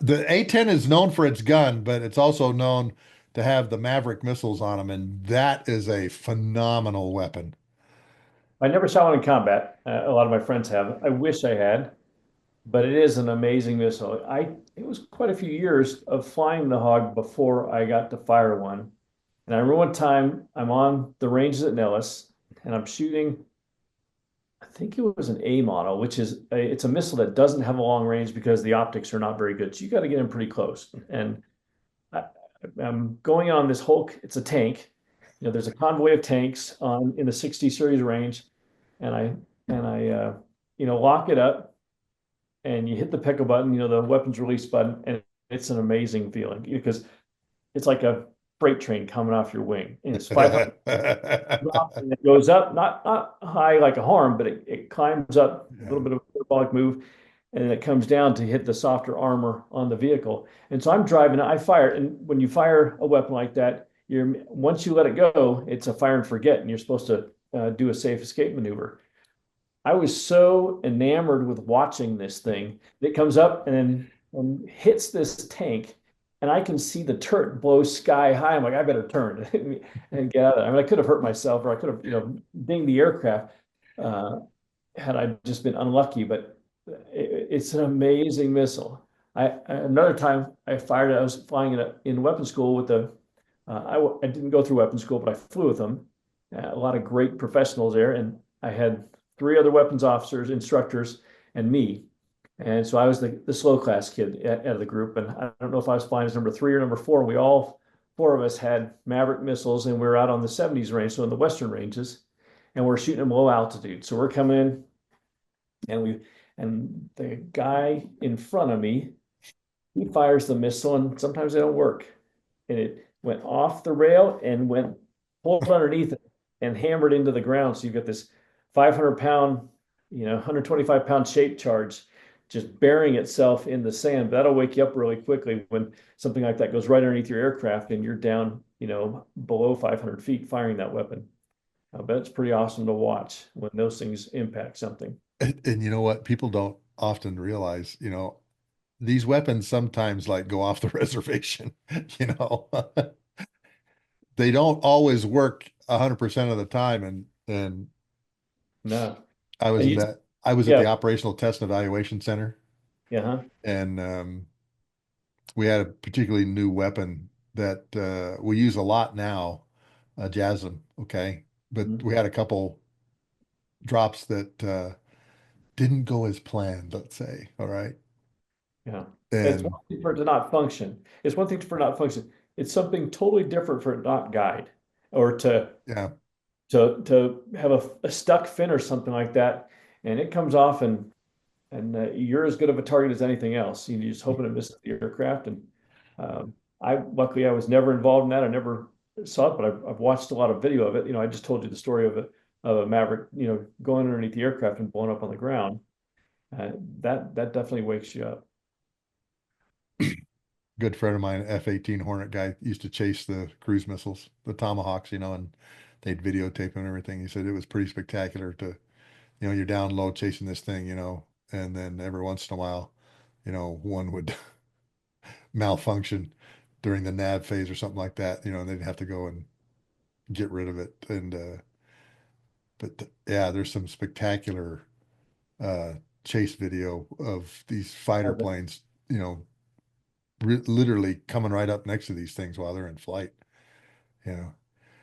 The A-10 is known for its gun, but it's also known to have the Maverick missiles on them, and that is a phenomenal weapon. I never saw one in combat. A lot of my friends have. I wish I had, but it is an amazing missile. It was quite a few years of flying the Hawg before I got to fire one. And I remember one time I'm on the ranges at Nellis and I'm shooting, I think it was an A model, which is it's a missile that doesn't have a long range because the optics are not very good. So you got to get in pretty close. And I, I'm going on this whole, it's a tank. There's a convoy of tanks in the 60 series range, and I lock it up, and you hit the PECO button, the weapons release button, and it's an amazing feeling because it's like a freight train coming off your wing, and it's 500 and it goes up, not high like a horn, but it climbs up a little bit of a parabolic move, and then it comes down to hit the softer armor on the vehicle. And so I'm driving, I fire, and when you fire a weapon like that, once you let it go, it's a fire and forget, and you're supposed to do a safe escape maneuver. I was so enamored with watching this thing. It comes up and hits this tank, and I can see the turret blow sky high. I'm like, I better turn and get out of there. I mean, I could have hurt myself, or I could have, dinged the aircraft had I just been unlucky. But it's an amazing missile. Another time I fired it. I was flying in weapons school with I didn't go through weapons school, but I flew with them. A lot of great professionals there, and I had three other weapons officers, instructors, and me. And so I was the slow class kid out of the group. And I don't know if I was flying as number three or number four. And we all four of us had Maverick missiles, and we were out on the 70s range, so in the Western ranges, and we're shooting them low altitude. So we're coming in, and the guy in front of me, he fires the missile, and sometimes they don't work. And it went off the rail and went pulled underneath it and hammered into the ground. So you've got this 500-pound, 125-pound shape charge just burying itself in the sand. That'll wake you up really quickly when something like that goes right underneath your aircraft and you're down, below 500 feet firing that weapon. I bet it's pretty awesome to watch when those things impact something. And you know what? People don't often realize, these weapons sometimes like go off the reservation, you know. They don't always work 100% of the time. And No. I was And at you, that, I was at yeah, the Operational Test and Evaluation Center, yeah, huh? and we had a particularly new weapon that we use a lot now, JASM, okay? But Mhm. we had a couple drops that didn't go as planned, let's say, all right? Yeah. It's one And thing for it to not function. It's one thing for it not function. It's something totally different for it not guide or to yeah, to have a stuck fin or something like that, and it comes off and you're as good of a target as anything else. You just hoping it misses the aircraft. And I luckily I was never involved in that. I never saw it, but I've watched a lot of video of it. I just told you the story of a Maverick, going underneath the aircraft and blowing up on the ground. That definitely wakes you up. good friend of mine, F-18 Hornet guy, used to chase the cruise missiles, the Tomahawks, and they'd videotape them and everything. He said it was pretty spectacular to, you're down low chasing this thing, and then every once in a while, one would malfunction during the nav phase or something like that, and they'd have to go and get rid of it. And but yeah, there's some spectacular uh chase video of these fighter planes, literally coming right up next to these things while they're in flight. You know.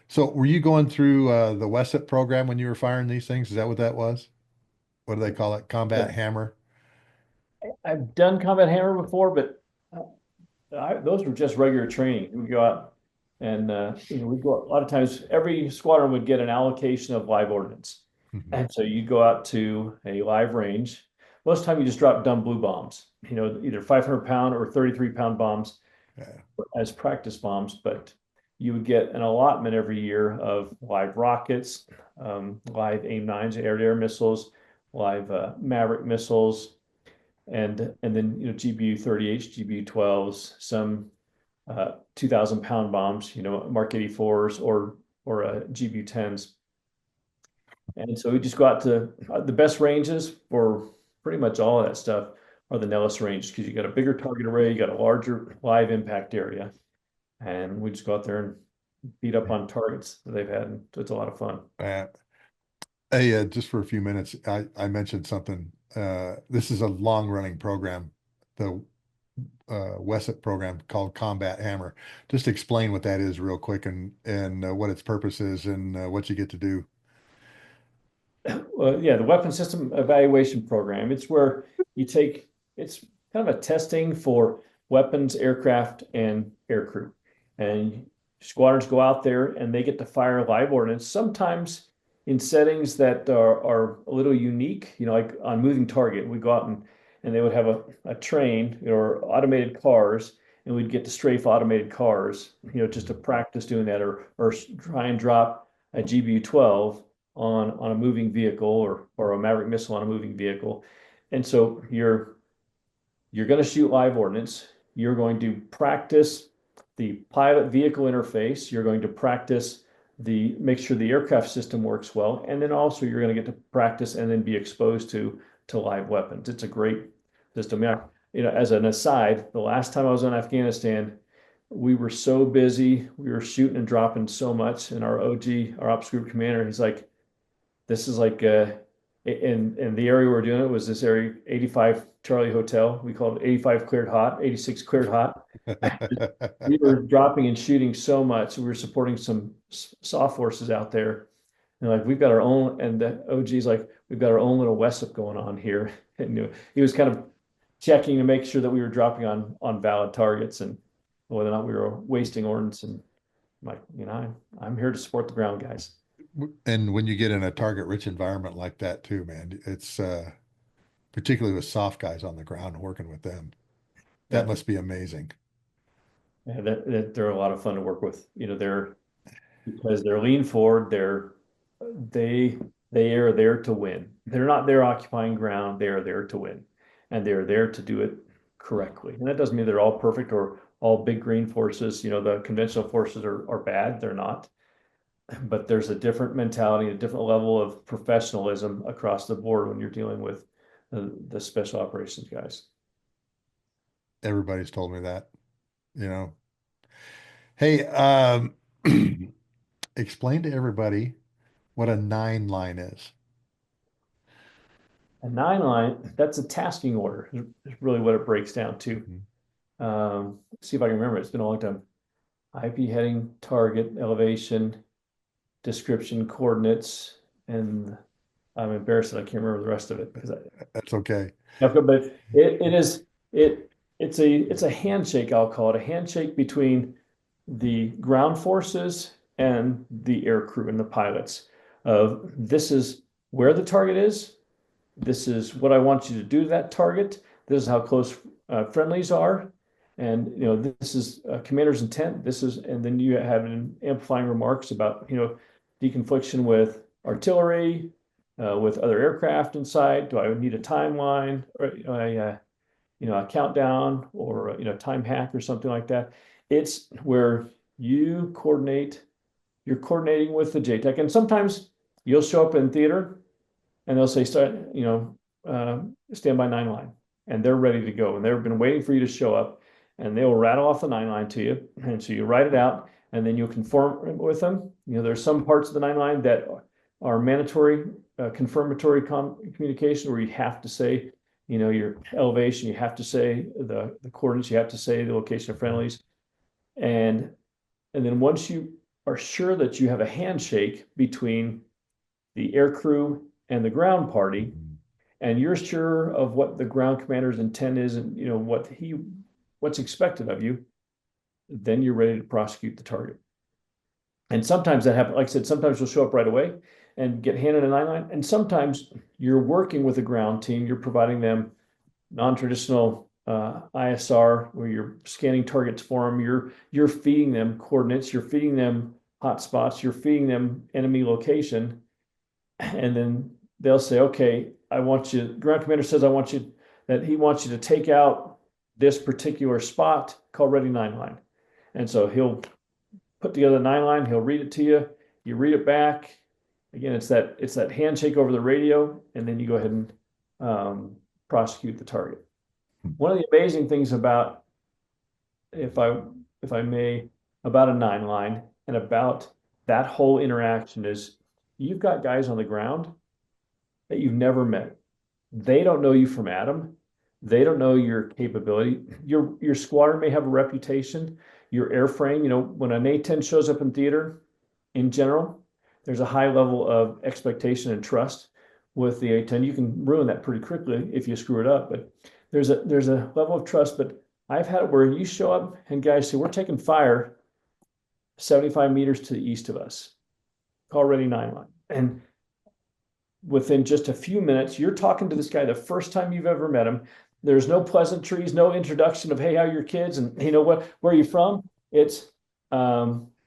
So were you going through the WESIP program when you were firing these things? Is that what that was? What do they call it? Combat hammer? I've done combat hammer before, but those were just regular training. We go out and we go a lot of times. Every squadron would get an allocation of live ordnance, Mhm. and so you go out to a live range. Most of the time, you just drop dumb blue bombs. Either 500-pound or 33-pound bombs Yeah. as practice bombs. But you would get an allotment every year of live rockets, live AIM-9s, air-to-air missiles, live Maverick missiles, and then GBU-38s, GBU-12s, some 2,000-pound bombs, Mark 84s or GBU-10s. And so we just go out to the best ranges for pretty much all of that stuff are the Nellis range because you got a bigger target array, you got a larger live impact area, and we just go out there and beat up on targets that they've had. And so it's a lot of fun. Uh, Hey, just for a few minutes, I mentioned something. This is a long running program, the WESIP program called Combat Hammer. Just explain what that is real quick and what its purpose is and what you get to do. Well, yeah, the weapon system evaluation program. It's where it's kind of a testing for weapons, aircraft, and aircrew. And squadrons go out there and they get to fire live ordnance, sometimes in settings that are a little unique, like on moving target. We go out and they would have a train or automated cars, and we'd get to strafe automated cars, just to practice doing that or try and drop a GBU-12 on a moving vehicle or a Maverick missile on a moving vehicle. And so you're going to shoot live ordnance. You're going to practice the pilot vehicle interface. You're going to practice make sure the aircraft system works well. And then also you're going to get to practice and then be exposed to live weapons. It's a great system. Yeah, as an aside, the last time I was in Afghanistan, we were so busy. We were shooting and dropping so much. And our OG, our ops group commander, he's like, this is like in the area we're doing it was this area 85 Charlie Hotel. We called it 85 cleared hot, 86 cleared hot. We were dropping and shooting so much. We were supporting some soft forces out there, And like we've got our own, and the OG's like we've got our own little WESP going on here. And he was kind of checking to make sure that we were dropping on valid targets and whether or not we were wasting ordnance. And I'm like, I'm here to support the ground guys. And when you get in a target rich environment like that too, man, it's particularly with soft guys on the ground and working with them, that Yeah, must be amazing. yeah, they're a lot of fun to work with. They're because they're lean forward. They they are there to win. They're not there occupying ground. They are there to win, and they're there to do it correctly. And that doesn't mean they're all perfect or all big green forces. The conventional forces are bad. They're not. But there's a different mentality, a different level of professionalism across the board when you're dealing with the special operations guys. Everybody's told me that, you know. Hey, explain to everybody what a 9 line is. A 9 line, that's a tasking order, is really what it breaks down to. Mhm. See if I can remember. It's been a long time. IP heading, target, elevation, description, coordinates, and I'm embarrassed that I can't remember the rest of it because That's okay. but it is it's a handshake, I'll call it a handshake between the ground forces and the air crew and the pilots of this is where the target is. This is what I want you to do to that target. This is how close friendlies are. And this is commander's intent. And then you have an amplifying remarks about deconfliction with artillery, with other aircraft inside. Do I need a timeline or a countdown or time hack or something like that? It's where you coordinate. You're coordinating with the JTAC, and sometimes you'll show up in theater and they'll say start, stand by 9 line, and they're ready to go, and they've been waiting for you to show up, and they will rattle off the 9 line to you, and so you write it out, and then you'll conform with them. There's some parts of the 9 line that are mandatory confirmatory communication where you have to say, your elevation, you have to say the coordinates, you have to say the location of friendlies, and then once you are sure that you have a handshake between the air crew and the ground party, and you're sure of what the ground commander's intent is and what's expected of you, then you're ready to prosecute the target. And sometimes that happens. Like I said, sometimes you'll show up right away and get handed a 9 line, and sometimes you're working with a ground team. You're providing them non-traditional ISR where you're scanning targets for them. You're feeding them coordinates. You're feeding them hotspots. You're feeding them enemy location, and then they'll say, okay, I want you, ground commander says, he wants you to take out this particular spot, call ready 9 line. And so he'll put together the 9 line, he'll read it to you, you read it back. Again, it's that handshake over the radio, and then you go ahead and prosecute the target. One of the amazing things about, if I may, about a 9 line and about that whole interaction is you've got guys on the ground that you've never met. They don't know you from Adam. They don't know your capability. Your squadron may have a reputation. Your airframe, when an A-10 shows up in theater, in general, there's a high level of expectation and trust with the A-10. You can ruin that pretty quickly if you screw it up, but there's a level of trust. But I've had it where you show up and guys say, we're taking fire 75 meters to the east of us. Call ready 9 line. And within just a few minutes, you're talking to this guy the first time you've ever met him. There's no pleasantries, no introduction of, hey, how are your kids? And where are you from? It's,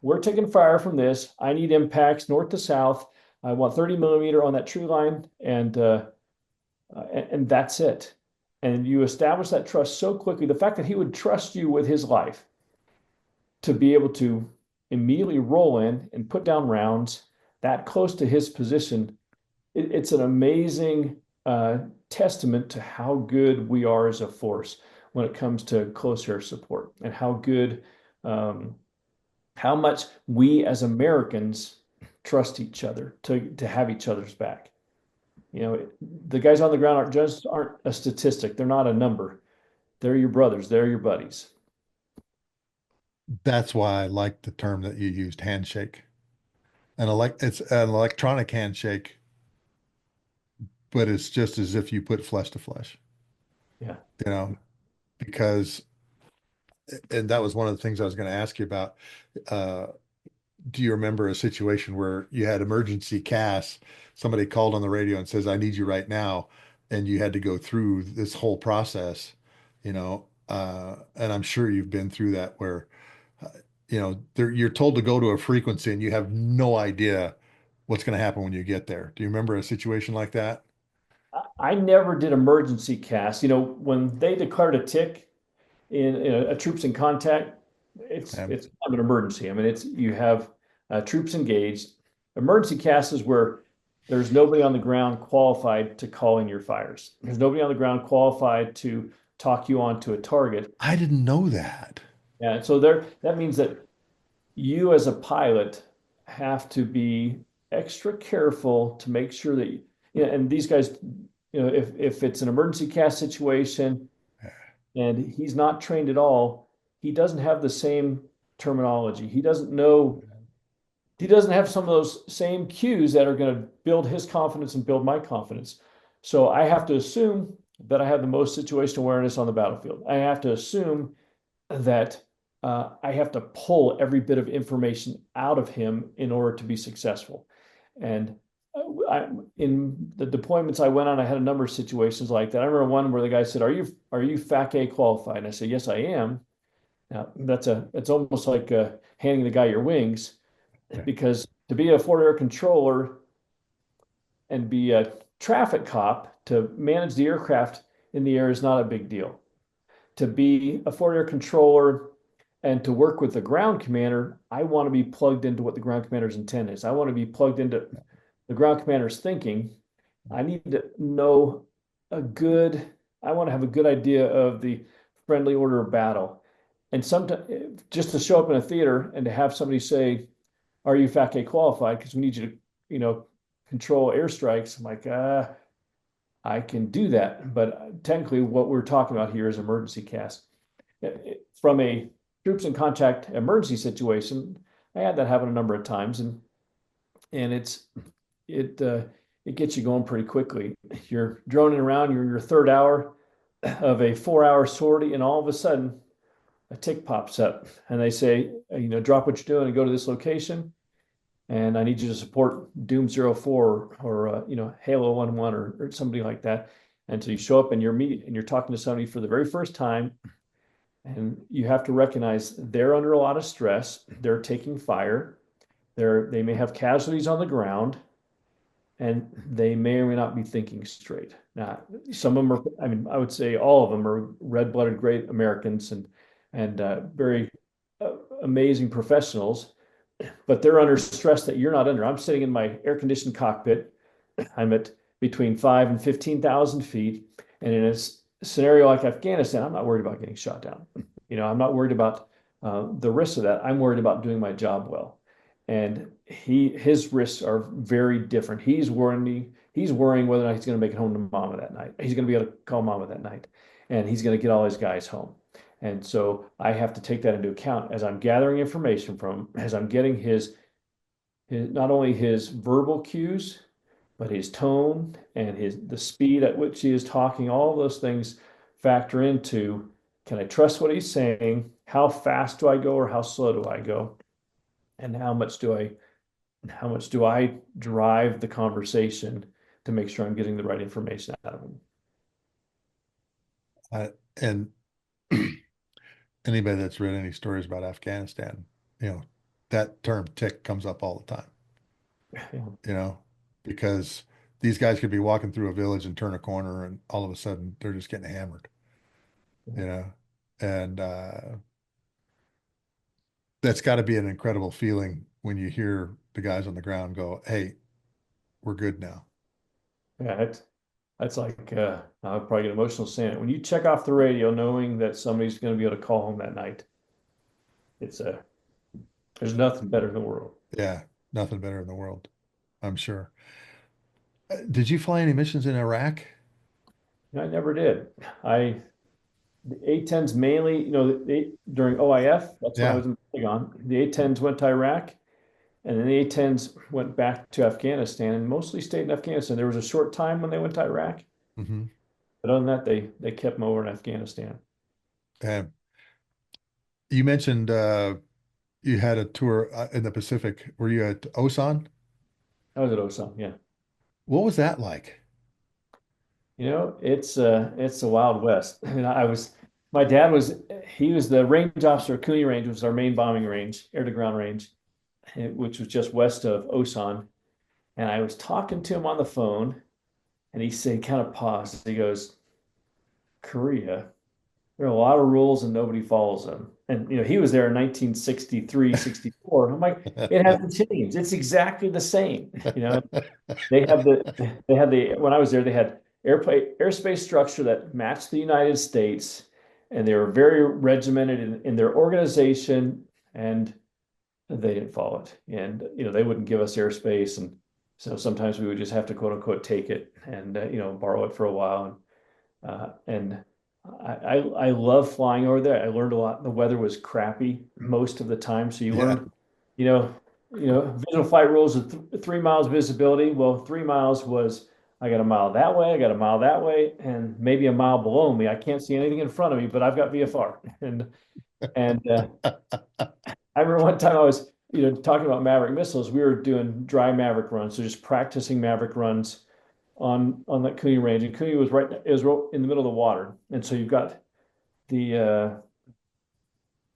we're taking fire from this. I need impacts north to south. I want 30 millimeter on that tree line. And that's it. And you establish that trust so quickly. The fact that he would trust you with his life to be able to immediately roll in and put down rounds that close to his position, it's an amazing testament to how good we are as a force when it comes to close air support, and how good, how much we as Americans trust each other to have each other's back. The guys on the ground aren't a statistic. They're not a number. They're your brothers. They're your buddies. That's why I like the term that you used, handshake. It's an electronic handshake, but it's just as if you put flesh to flesh, Yeah. you know, because, and that was one of the things I was going to ask you about. Uh, do you remember a situation where you had emergency CAS? Somebody called on the radio and says, "I need you right now," and you had to go through this whole process, and I'm sure you've been through that where, uh, you're told to go to a frequency and you have no idea what's going to happen when you get there. Do you remember a situation like that? I never did emergency cast. When they declared a tick in a troops in contact, Um, it's kind of an emergency. I mean, it's you have troops engaged. Emergency cast is where there's nobody on the ground qualified to call in your fires. There's nobody on the ground qualified to talk you onto a target. I didn't know that. And so that means that you as a pilot have to be extra careful to make sure that and these guys, if it's an emergency cast situation and he's not trained at all, he doesn't have the same terminology. He doesn't have some of those same cues that are going to build his confidence and build my confidence. So I have to assume that I have the most situational awareness on the battlefield. I have to assume that I have to pull every bit of information out of him in order to be successful. And in the deployments I went on, I had a number of situations like that. I remember one where the guy said, "Are you FAC-A qualified?" And I said, "Yes, I am." Now it's almost like handing the guy your wings, because to be a forward air controller and be a traffic cop to manage the aircraft in the air is not a big deal. To be a forward air controller and to work with the ground commander, I want to be plugged into what the ground commander's intent is. I want to be plugged into the ground commander's thinking. I need to know I want to have a good idea of the friendly order of battle. And sometimes just to show up in a theater and to have somebody say, "Are you FAC-A qualified? Because we need you to, control airstrikes." I'm like, I can do that. But technically, what we're talking about here is emergency cast. From a troops in contact emergency situation, I had that happen a number of times, and it uh, it gets you going pretty quickly. You're droning around. You're in your third hour of a 4-hour sortie, and all of a sudden, a tick pops up, and they say, "Drop what you're doing and go to this location. And I need you to support Doom 04 or Halo 11 or somebody like that." And so you show up and you're talking to somebody for the very first time, and you have to recognize they're under a lot of stress. They're taking fire. They may have casualties on the ground, and they may or may not be thinking straight. Now, some of them are. I mean, I would say all of them are red-blooded, great Americans and very amazing professionals, but they're under stress that you're not under. I'm sitting in my air-conditioned cockpit. I'm at between 5 and 15,000 feet, and in a scenario like Afghanistan, I'm not worried about getting shot down. I'm not worried about the risks of that. I'm worried about doing my job well, and his risks are very different. He's worrying whether or not he's going to make it home to mama that night. He's going to be able to call mama that night, and he's going to get all his guys home. And so I have to take that into account as I'm gathering information from him, as I'm getting his not only his verbal cues, but his tone and the speed at which he is talking. All of those things factor into, can I trust what he's saying? How fast do I go or how slow do I go? And how much do I drive the conversation to make sure I'm getting the right information out of him? And anybody that's read any stories about Afghanistan, you know, that term tick comes up all the time, Yeah. you know, because these guys could be walking through a village and turn a corner and all of a sudden they're just getting hammered, you know, and that's got to be an incredible feeling when you hear the guys on the ground go, "Hey, we're good now." Yeah, that's like I'll probably get emotional saying it. When you check off the radio, knowing that somebody's going to be able to call home that night, it's a there's nothing better in the world. Yeah, nothing better in the world, I'm sure. Did you fly any missions in Iraq? I never did. The A-10s mainly, during OIF, that's when I Yeah. was in the Pentagon. The A-10s went to Iraq, And then the A-10s went back to Afghanistan and mostly stayed in Afghanistan. There was a short time when they went to Iraq, Hmm. but other than that, they kept them over in Afghanistan. And you mentioned you had a tour in the Pacific. Were you at Osan? I was at Osam, yeah. What was that like? It's the Wild West. I mean, my dad he was the range officer at Cooney Range, which was our main bombing range, air to ground range, which was just west of Osan. And I was talking to him on the phone, and he said, kind of paused. He goes, Korea, there are a lot of rules and nobody follows them. And he was there in 1963, 64. I'm like, it hasn't changed. It's exactly the same. They have when I was there, they had airspace structure that matched the United States, and they were very regimented in their organization, and they didn't follow it. And they wouldn't give us airspace, and so sometimes we would just have to quote unquote take it and borrow it for a while. And I love flying over there. I learned a lot. The weather was crappy most of the time, so you Yeah. learned, you know, visual flight rules of 3 miles visibility. Well, 3 miles was I got a mile that way, I got a mile that way, and maybe a mile below me. I can't see anything in front of me, but I've got VFR. And I remember one time I was talking about Maverick missiles. We were doing dry Maverick runs, so just practicing Maverick runs on that Cooney range, and Cooney was in the middle of the water, and so you've got the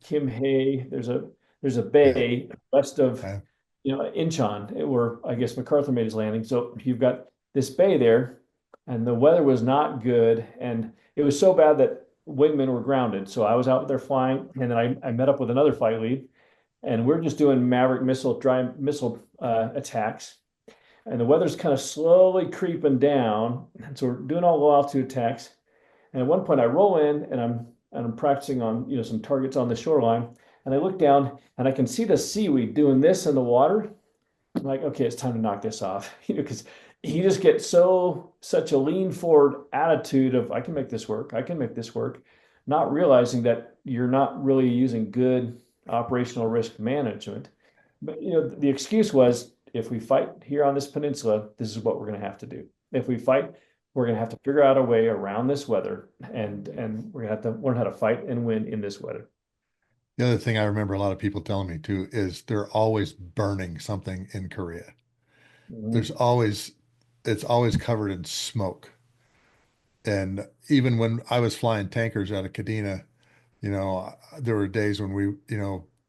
Kim Hay. There's a Yeah. bay west of Uh, Incheon, where I guess MacArthur made his landing. So you've got this bay there, and the weather was not good, and it was so bad that wingmen were grounded. So I was out there flying, and then I met up with another flight lead, and we're just doing Maverick dry missile attacks, and the weather's kind of slowly creeping down. And so we're doing all low altitude attacks. And at one point I roll in and I'm practicing on, some targets on the shoreline. And I look down and I can see the seaweed doing this in the water. I'm like, okay, it's time to knock this off. Because you just get such a lean forward attitude of I can make this work, I can make this work, not realizing that you're not really using good operational risk management. But the excuse was if we fight here on this peninsula, this is what we're going to have to do. If we fight, we're going to have to figure out a way around this weather, and we're going to have to learn how to fight and win in this weather. the other thing I remember a lot of people telling me too is they're always burning something in Korea. There's Mhm. always, it's always covered in smoke. And even when I was flying tankers out of Kadena, there were days when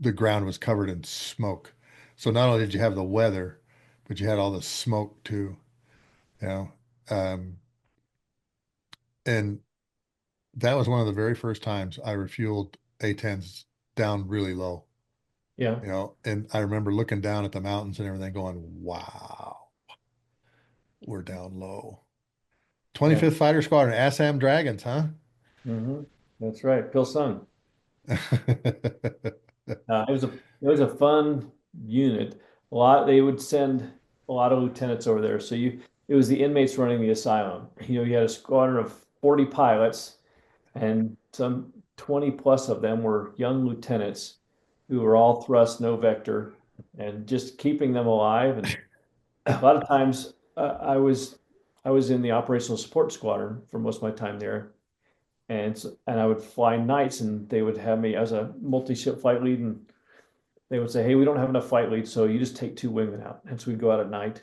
the ground was covered in smoke. So not only did you have the weather, but you had all the smoke too, you know. Um, and that was one of the very first times I refueled A10s down really low, Yeah, and I remember looking down at the mountains and everything going, wow, we're down low. yeah. 25th Fighter Squadron, Assam Dragons, huh? hmm That's right. Pilsung. It was a fun unit. They would send a lot of lieutenants over there. So it was the inmates running the asylum. You had a squadron of 40 pilots, and some 20 plus of them were young lieutenants who were all thrust, no vector, and just keeping them alive. And a lot of times, I was in the operational support squadron for most of my time there, and I would fly nights, and they would have me as a multi-ship flight lead, and they would say, "Hey, we don't have enough flight leads, so you just take two wingmen out." And so we'd go out at night,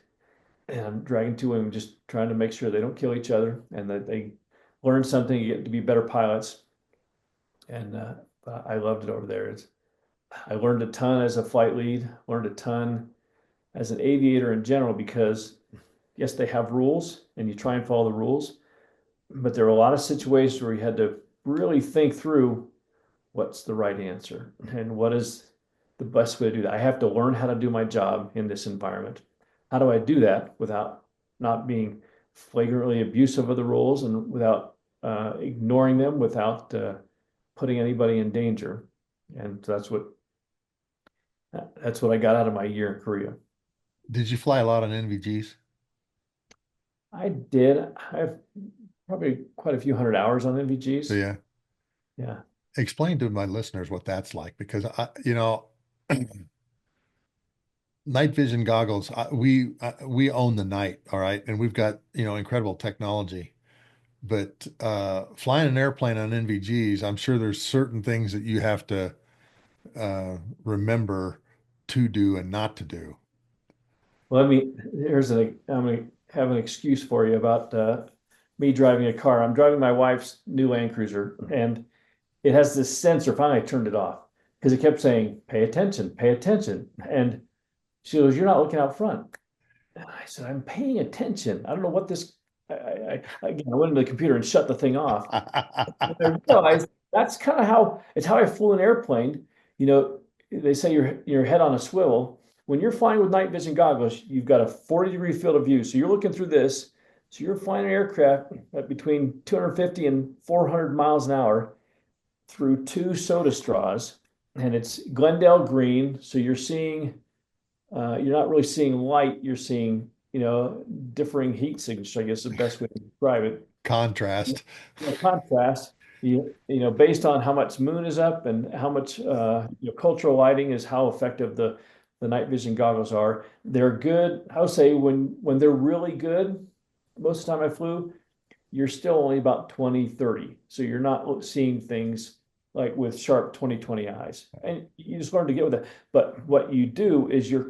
and I'm dragging two women, just trying to make sure they don't kill each other and that they learn something, you get to be better pilots. And I loved it over there. I learned a ton as a flight lead, learned a ton as an aviator in general, because yes, they have rules and you try and follow the rules, but there are a lot of situations where you had to really think through what's the right answer and what is the best way to do that. I have to learn how to do my job in this environment. How do I do that without not being flagrantly abusive of the rules and without ignoring them, without putting anybody in danger? And that's what I got out of my year in Korea. Did you fly a lot on NVGs? I did. I have probably quite a few hundred hours on So NVGs. yeah, Yeah. explain to my listeners what that's like because night vision goggles. We own the night, all right, and we've got incredible technology. But flying an airplane on NVGs, I'm sure there's certain things that you have to remember to do and not to do. Well, I'm gonna have an excuse for you about me driving a car. I'm driving my wife's new Land Cruiser, and it has this sensor. Finally, I turned it off because it kept saying, pay attention." And she goes, "You're not looking out front." And I said, "I'm paying attention. I don't know what this." Again, I went into the computer and shut the thing off. I realized that's kind of how it's how I flew an airplane. You know, they say your head on a swivel. When you're flying with night vision goggles, you've got a 40-degree field of view. So you're looking through this. So you're flying an aircraft at between 250 and 400 miles an hour through two soda straws, and it's Glendale green. So you're not really seeing light. You're seeing, differing heat signatures, I guess is the best way to describe it. Contrast. Contrast, based on how much moon is up and how much cultural lighting is how effective the night vision goggles are. They're good. I would say when they're really good, most of the time I flew, you're still only about 20/30. So you're not seeing things like with sharp 20/20 eyes. And you just learn to get with it. But what you do is you're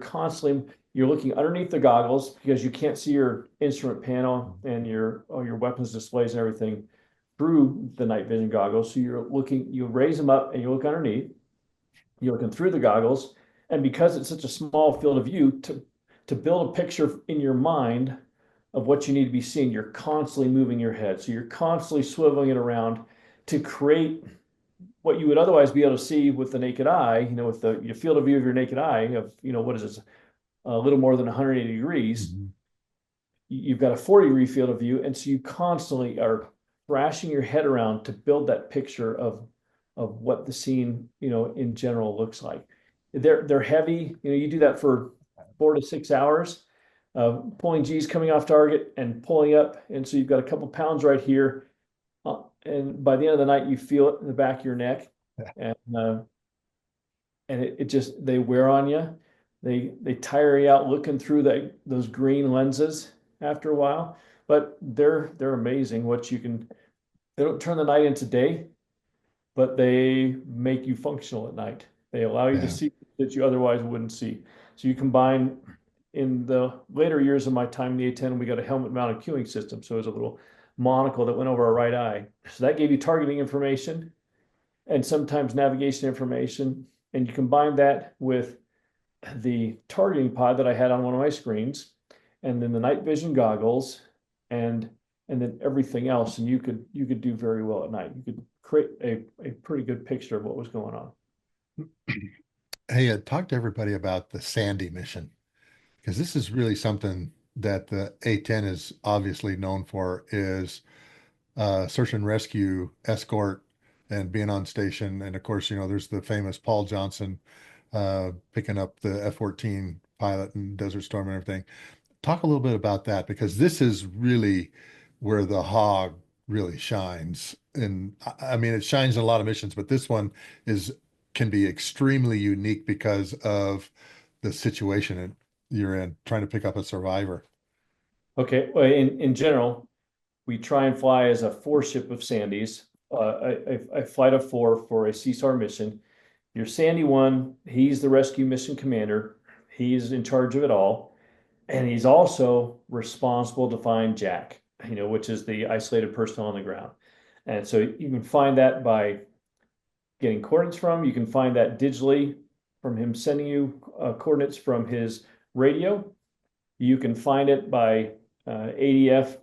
looking underneath the goggles because you can't see your instrument panel and all your weapons displays and everything through the night vision goggles. So you raise them up and you look underneath. You're looking through the goggles. And because it's such a small field of view, to build a picture in your mind of what you need to be seeing, you're constantly moving your head. So you're constantly swiveling it around to create what you would otherwise be able to see with the naked eye, with your field of view of your naked eye of, what is this, a little more than 180 degrees. Mm-hmm. You've got a 40-degree field of view. And so you constantly are thrashing your head around to build that picture of what the scene, in general looks like. They're heavy. You do that for 4 to 6 hours, pulling G's coming off target and pulling up. And so you've got a couple pounds right here. And by the end of the night, you feel it in the back of your neck. And it just, they wear on you. They tire you out looking through those green lenses after a while. But they're amazing they don't turn the night into day, but they make you functional at night. They allow you to Yeah. see that you otherwise wouldn't see. So you combine, in the later years of my time in the A-10, we got a helmet mounted cueing system. So it was a little monocle that went over our right eye. So that gave you targeting information and sometimes navigation information. And you combine that with the targeting pod that I had on one of my screens, and then the night vision goggles, and then everything else, and you could do very well at night. You could create a pretty good picture of what was going on. Hey, talk to everybody about the Sandy mission, because this is really something that the A-10 is obviously known for, is search and rescue, escort, and being on station. And of course, there's the famous Paul Johnson picking up the F-14 pilot in Desert Storm and everything. Talk a little bit about that, because this is really where the Hawg really shines. And I mean, it shines in a lot of missions, but this one can be extremely unique because of the situation you're in, trying to pick up a survivor. Okay, well, in general, we try and fly as a four ship of Sandys, a flight of four for a CSAR mission. Your Sandy one, he's the rescue mission commander. He's in charge of it all. And he's also responsible to find Jack, which is the isolated person on the ground. And so you can find that by getting coordinates from. You can find that digitally from him sending you coordinates from his radio. You can find it by ADF,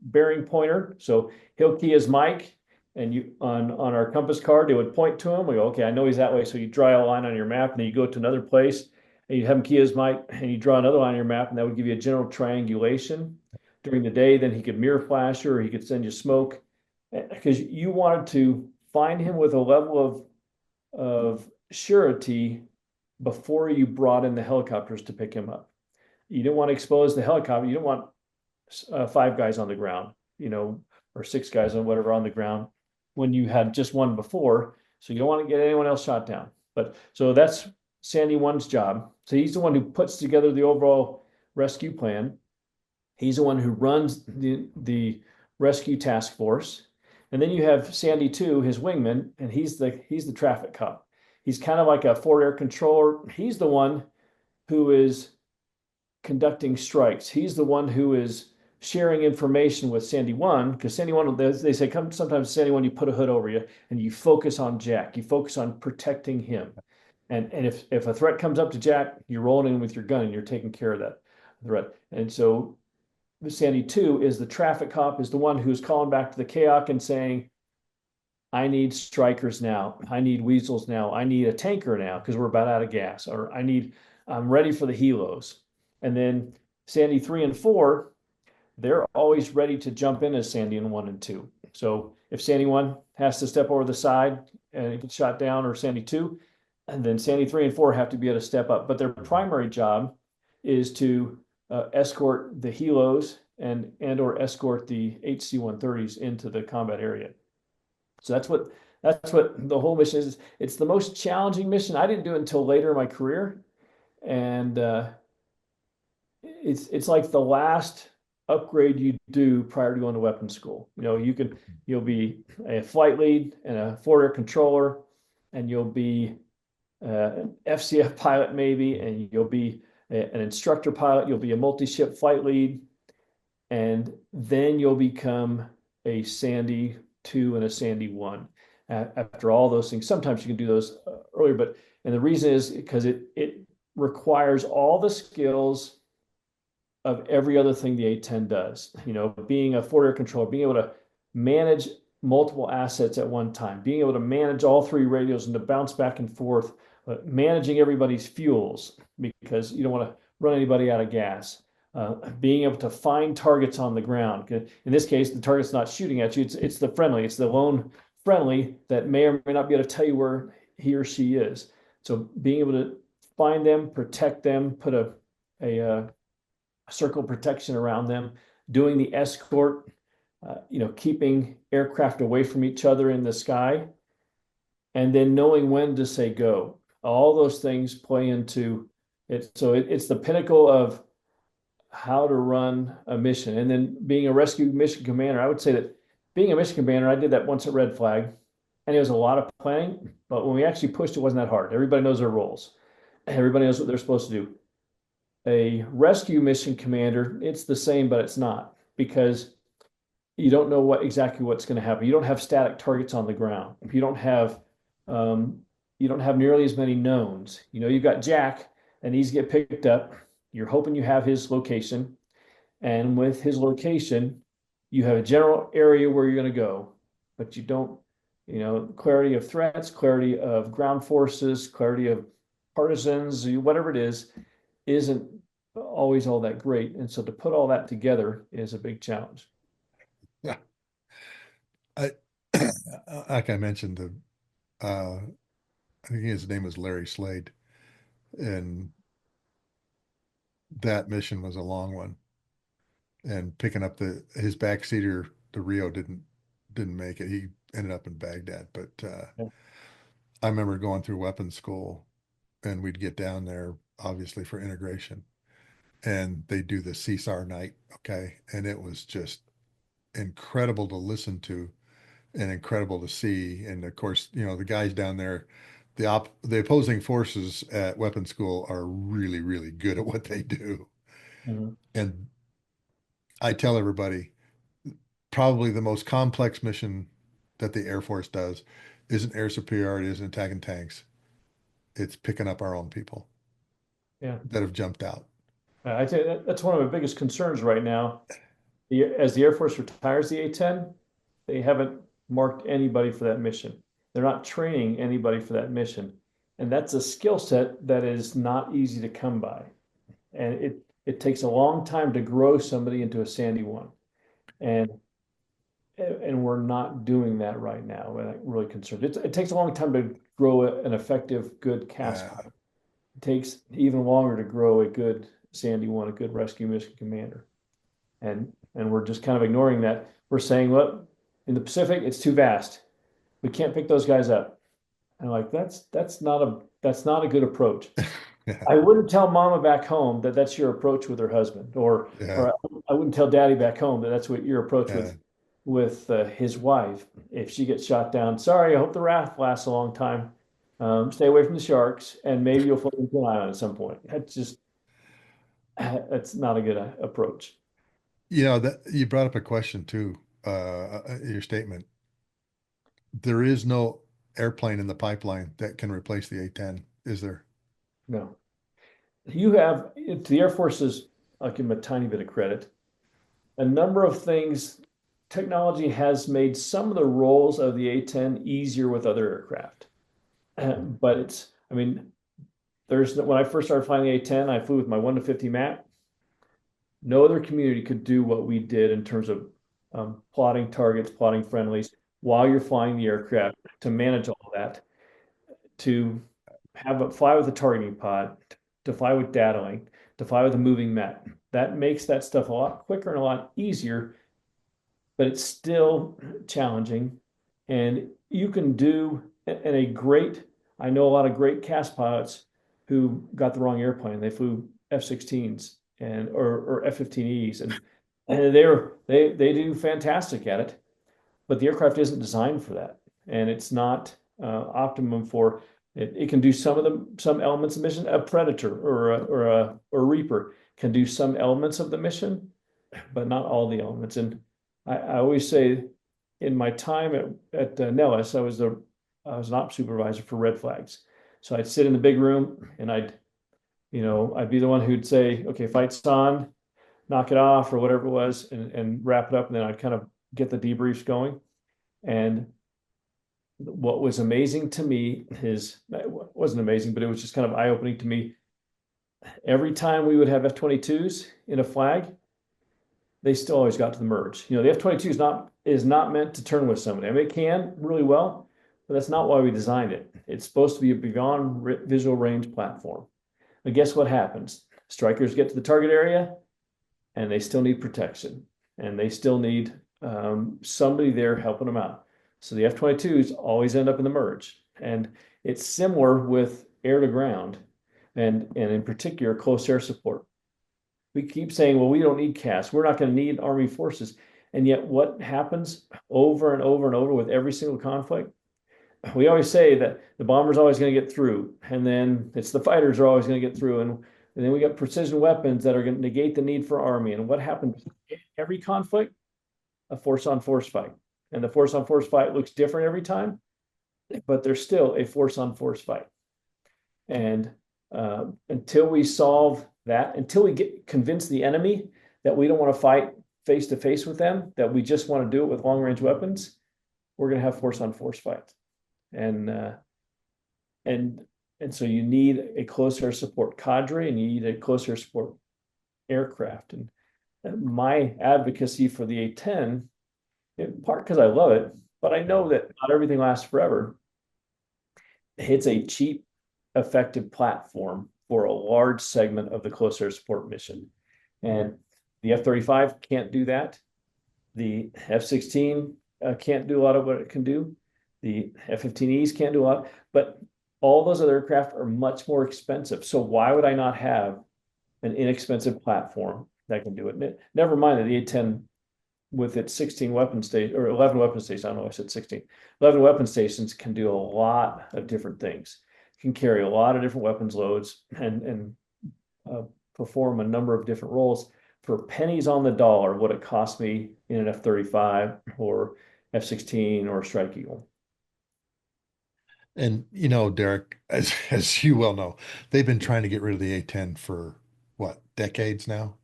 bearing pointer. So he'll key his mic, and you on our compass card, it would point to him. We go, okay, I know he's that way. So you draw a line on your map, and then you go to another place, and you have him key his mic, and you draw another line on your map, and that would give you a general triangulation. During the day, then he could mirror flash you, or he could send you smoke, because you wanted to find him with a level of surety before you brought in the helicopters to pick him up. You didn't want to expose the helicopter. You didn't want 5 guys on the ground, or 6 guys on whatever on the ground when you had just one before. So you don't want to get anyone else shot down. But so that's Sandy One's job. So he's the one who puts together the overall rescue plan. He's the one who runs the rescue task force. And then you have Sandy Two, his wingman, and he's the traffic cop. He's kind of like a forward air controller. He's the one who is conducting strikes. He's the one who is sharing information with Sandy One, because Sandy One, they say, come sometimes Sandy One, you put a hood over you and you focus on Jack. You focus on protecting him. And if a threat comes up to Jack, you're rolling in with your gun and you're taking care of that threat. And so Sandy Two is the traffic cop, is the one who's calling back to the KAOC and saying, I need strikers now. I need weasels now. I need a tanker now because we're about out of gas. Or I'm ready for the helos. And then Sandy 3 and 4, they're always ready to jump in as Sandy in 1 and 2. So if Sandy 1 has to step over the side and it gets shot down, or Sandy 2, and then Sandy 3 and 4 have to be able to step up. But their primary job is to escort the helos and or escort the HC-130s into the combat area. So that's what the whole mission is. It's the most challenging mission. I didn't do it until later in my career, and it's like the last upgrade you do prior to going to weapons school. You'll be a flight lead and a forward air controller, and you'll be an FCF pilot maybe, and you'll be an instructor pilot. You'll be a multi-ship flight lead, and then you'll become a Sandy 2 and a Sandy 1 after all those things. Sometimes you can do those earlier, and the reason is because it requires all the skills of every other thing the A-10 does. Being a forward air controller, being able to manage multiple assets at one time, being able to manage all three radios and to bounce back and forth, managing everybody's fuels because you don't want to run anybody out of gas. Being able to find targets on the ground. In this case, the target's not shooting at you. It's the friendly. It's the lone friendly that may or may not be able to tell you where he or she is. So being able to find them, protect them, put a circle protection around them, doing the escort, keeping aircraft away from each other in the sky, and then knowing when to say go. All those things play into it. So it's the pinnacle of how to run a mission. And then being a rescue mission commander, I would say that being a mission commander, I did that once at Red Flag, and it was a lot of planning, but when we actually pushed, it wasn't that hard. Everybody knows their roles. Everybody knows what they're supposed to do. A rescue mission commander, it's the same, but it's not, because you don't know exactly what's going to happen. You don't have static targets on the ground. You don't have nearly as many knowns. You've got Jack, and he's get picked up. You're hoping you have his location, and with his location, you have a general area where you're going to go, but you don't, clarity of threats, clarity of ground forces, clarity of partisans, whatever it is, isn't always all that great. And so to put all that together is a big challenge. Yeah. I, like I mentioned, I think his name was Larry Slade, and that mission was a long one. And picking up his backseater, the Rio didn't make it. He ended up in Baghdad. But Yeah. I remember going through weapons school, and we'd get down there obviously for integration, and they do the CSAR night, okay, and it was just incredible to listen to and incredible to see. And of course, the guys down there, the opposing forces at weapons school are really, really good at what they do. Mhm. And I tell everybody, probably the most complex mission that the Air Force does isn't air superiority, isn't attacking tanks. It's picking up our own people Yeah. that have jumped out. I think that's one of my biggest concerns right now. As the Air Force retires the A-10, they haven't marked anybody for that mission. They're not training anybody for that mission. And that's a skill set that is not easy to come by. And it takes a long time to grow somebody into a Sandy 1. And we're not doing that right now. And I'm really concerned. It takes a long time to grow an effective, good cast Uh, pilot. It takes even longer to grow a good Sandy 1, a good rescue mission commander. And we're just kind of ignoring that. We're saying, well, in the Pacific, it's too vast. We can't pick those guys up. I'm like, that's not a good approach. Yeah, I wouldn't tell mama back home that that's your approach with her husband, yeah, or I wouldn't tell daddy back home that that's what your approach yeah. with his wife if she gets shot down. Sorry, I hope the raft lasts a long time. Stay away from the sharks, and maybe you'll float into an island at some point. That's just that's not a good approach. That you brought up a question too, your statement. There is no airplane in the pipeline that can replace the A-10, is there? No, you have to the Air Force's. I'll give them a tiny bit of credit. A number of things. Technology has made some of the roles of the A-10 easier with other aircraft. But I mean, when I first started flying the A-10, I flew with my 1 to 50 map. No other community could do what we did in terms of plotting targets, plotting friendlies while you're flying the aircraft to manage all that, to fly with a targeting pod, to fly with data link, to fly with a moving map. That makes that stuff a lot quicker and a lot easier, but it's still challenging. And you can do, and I know a lot of great cast pilots who got the wrong airplane. They flew F-16s or F-15Es, and they do fantastic at it, but the aircraft isn't designed for that, and it's not optimum for it. It can do some elements of mission. A Predator or a Reaper can do some elements of the mission, but not all the elements. And I always say, in my time at Nellis, I was an ops supervisor for red flags. So I'd sit in the big room and I'd be the one who'd say, okay, fight's on, knock it off or whatever it was, and wrap it up. And then I'd kind of get the debriefs going. And what was amazing to me is, it wasn't amazing, but it was just kind of eye opening to me. Every time we would have F-22s in a flag, they still always got to the merge. The F-22 is not meant to turn with somebody. I mean, it can really well, but that's not why we designed it. It's supposed to be a beyond visual range platform. But guess what happens? Strikers get to the target area, and they still need protection, and they still need somebody there helping them out. So the F-22s always end up in the merge, and it's similar with air to ground, and in particular close air support. We keep saying, well, we don't need CAS. We're not going to need Army forces. And yet, what happens over and over and over with every single conflict? We always say that the bomber's always going to get through, and then it's the fighters are always going to get through, and then we got precision weapons that are going to negate the need for Army. And what happens? Every conflict, a force on force fight. And the force on force fight looks different every time, but there's still a force on force fight. And until we solve that, until we convince the enemy that we don't want to fight face to face with them, that we just want to do it with long range weapons, we're going to have force on force fights. And and so you need a close air support cadre, and you need a close air support aircraft. And my advocacy for the A-10, in part because I love it, but I know that not everything lasts forever. It's a cheap, effective platform for a large segment of the close air support mission. And the F-35 can't do that. The F-16 can't do a lot of what it can do. The F-15Es can't do a lot, but all those other aircraft are much more expensive. So why would I not have an inexpensive platform that can do it? Never mind that the A-10 with its 16 weapon station or 11 weapon stations, I don't know, I said 16, 11 weapon stations can do a lot of different things, can carry a lot of different weapons loads and perform a number of different roles for pennies on the dollar, what it cost me in an F-35 or F-16 or Strike Eagle. And Derek, as you well know, they've been trying to get rid of the A-10 for what, decades now?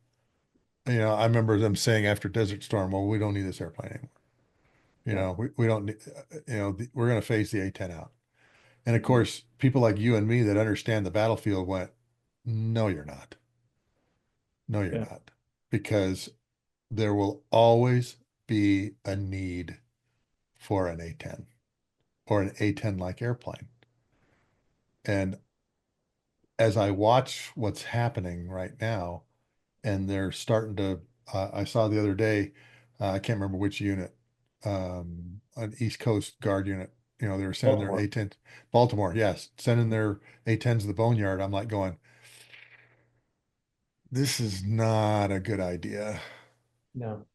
I remember them saying after Desert Storm, well, we don't need this airplane anymore. Yeah. We don't need, we're going to phase the A-10 out. And of course, people like you and me that understand the battlefield went, no, you're not. No, you're Yeah. not. Because there will always be a need for an A-10 or an A-10 like airplane. And as I watch what's happening right now, and they're starting to, I saw the other day, I can't remember which unit, an East Coast Guard unit They were sending their Baltimore. A-10, Baltimore, yes, sending their A-10s to the boneyard. I'm like going, this is not a good idea. No,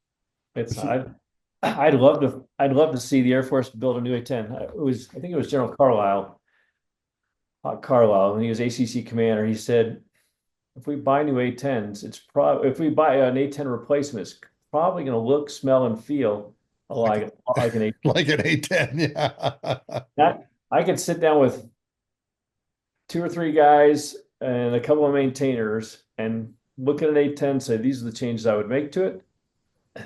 it's This is, not. I'd love to see the Air Force build a new A-10. I think it was General Carlisle, when he was ACC commander. He said, if we buy new A10s, if we buy an A10 replacement, it's probably going to look, smell, and feel like like an A10. like an A10, yeah. That I could sit down with two or three guys and a couple of maintainers and look at an A10, say these are the changes I would make to it.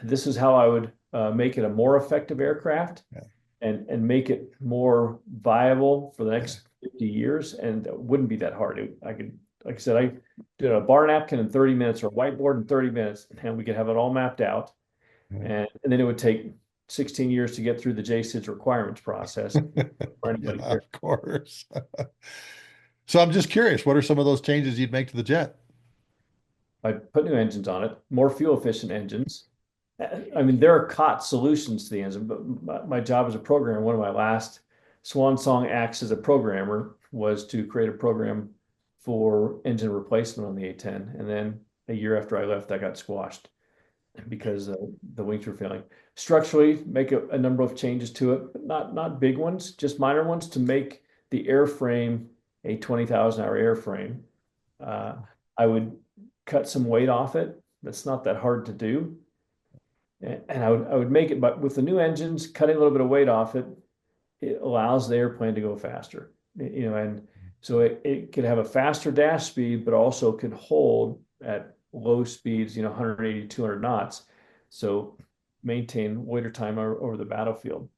This is how I would make it a more effective aircraft Yeah, and make it more viable for the yeah, next 50 years. And it wouldn't be that hard. I could, like I said, I did a bar napkin in 30 minutes or a whiteboard in 30 minutes, and we could have it all mapped out. yeah. And then it would take 16 years to get through the JSID's requirements process for Yeah, anybody here. of course. So I'm just curious, what are some of those changes you'd make to the jet? I put new engines on it, more fuel efficient engines. I mean, there are COT solutions to the engine, but my job as a programmer, one of my last swan song acts as a programmer was to create a program for engine replacement on the A10. And then a year after I left, that got squashed because the wings were failing. Structurally, make a number of changes to it, but not big ones, just minor ones to make the airframe a 20,000 hour airframe. Uh, I would cut some weight off it. That's not that hard to do. And I would make it, but with the new engines, cutting a little bit of weight off it, it allows the airplane to go faster. And so it could have a faster dash speed, but also can hold at low speeds, 180, 200 knots. So maintain waiter time over the battlefield.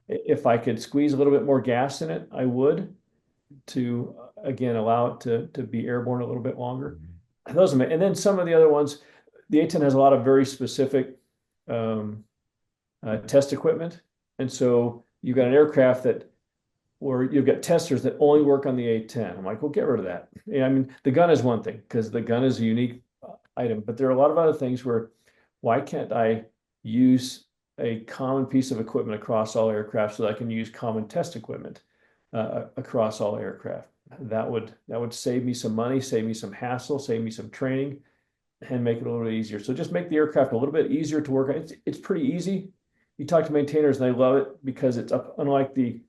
If I could squeeze a little bit more gas in it, I would, to again allow it to be airborne a little bit longer. Those are, and then some of the other ones, the A10 has a lot of very specific um, test equipment. And so you've got an aircraft where you've got testers that only work on the A10. I'm like, well, get rid of that. I mean, the gun is one thing because the gun is a unique item, but there are a lot of other things where why can't I use a common piece of equipment across all aircraft so that I can use common test equipment across all aircraft? That would save me some money, save me some hassle, save me some training, and make it a little bit easier. So just make the aircraft a little bit easier to work on. It's pretty easy. You talk to maintainers and they love it because it's up, unlike the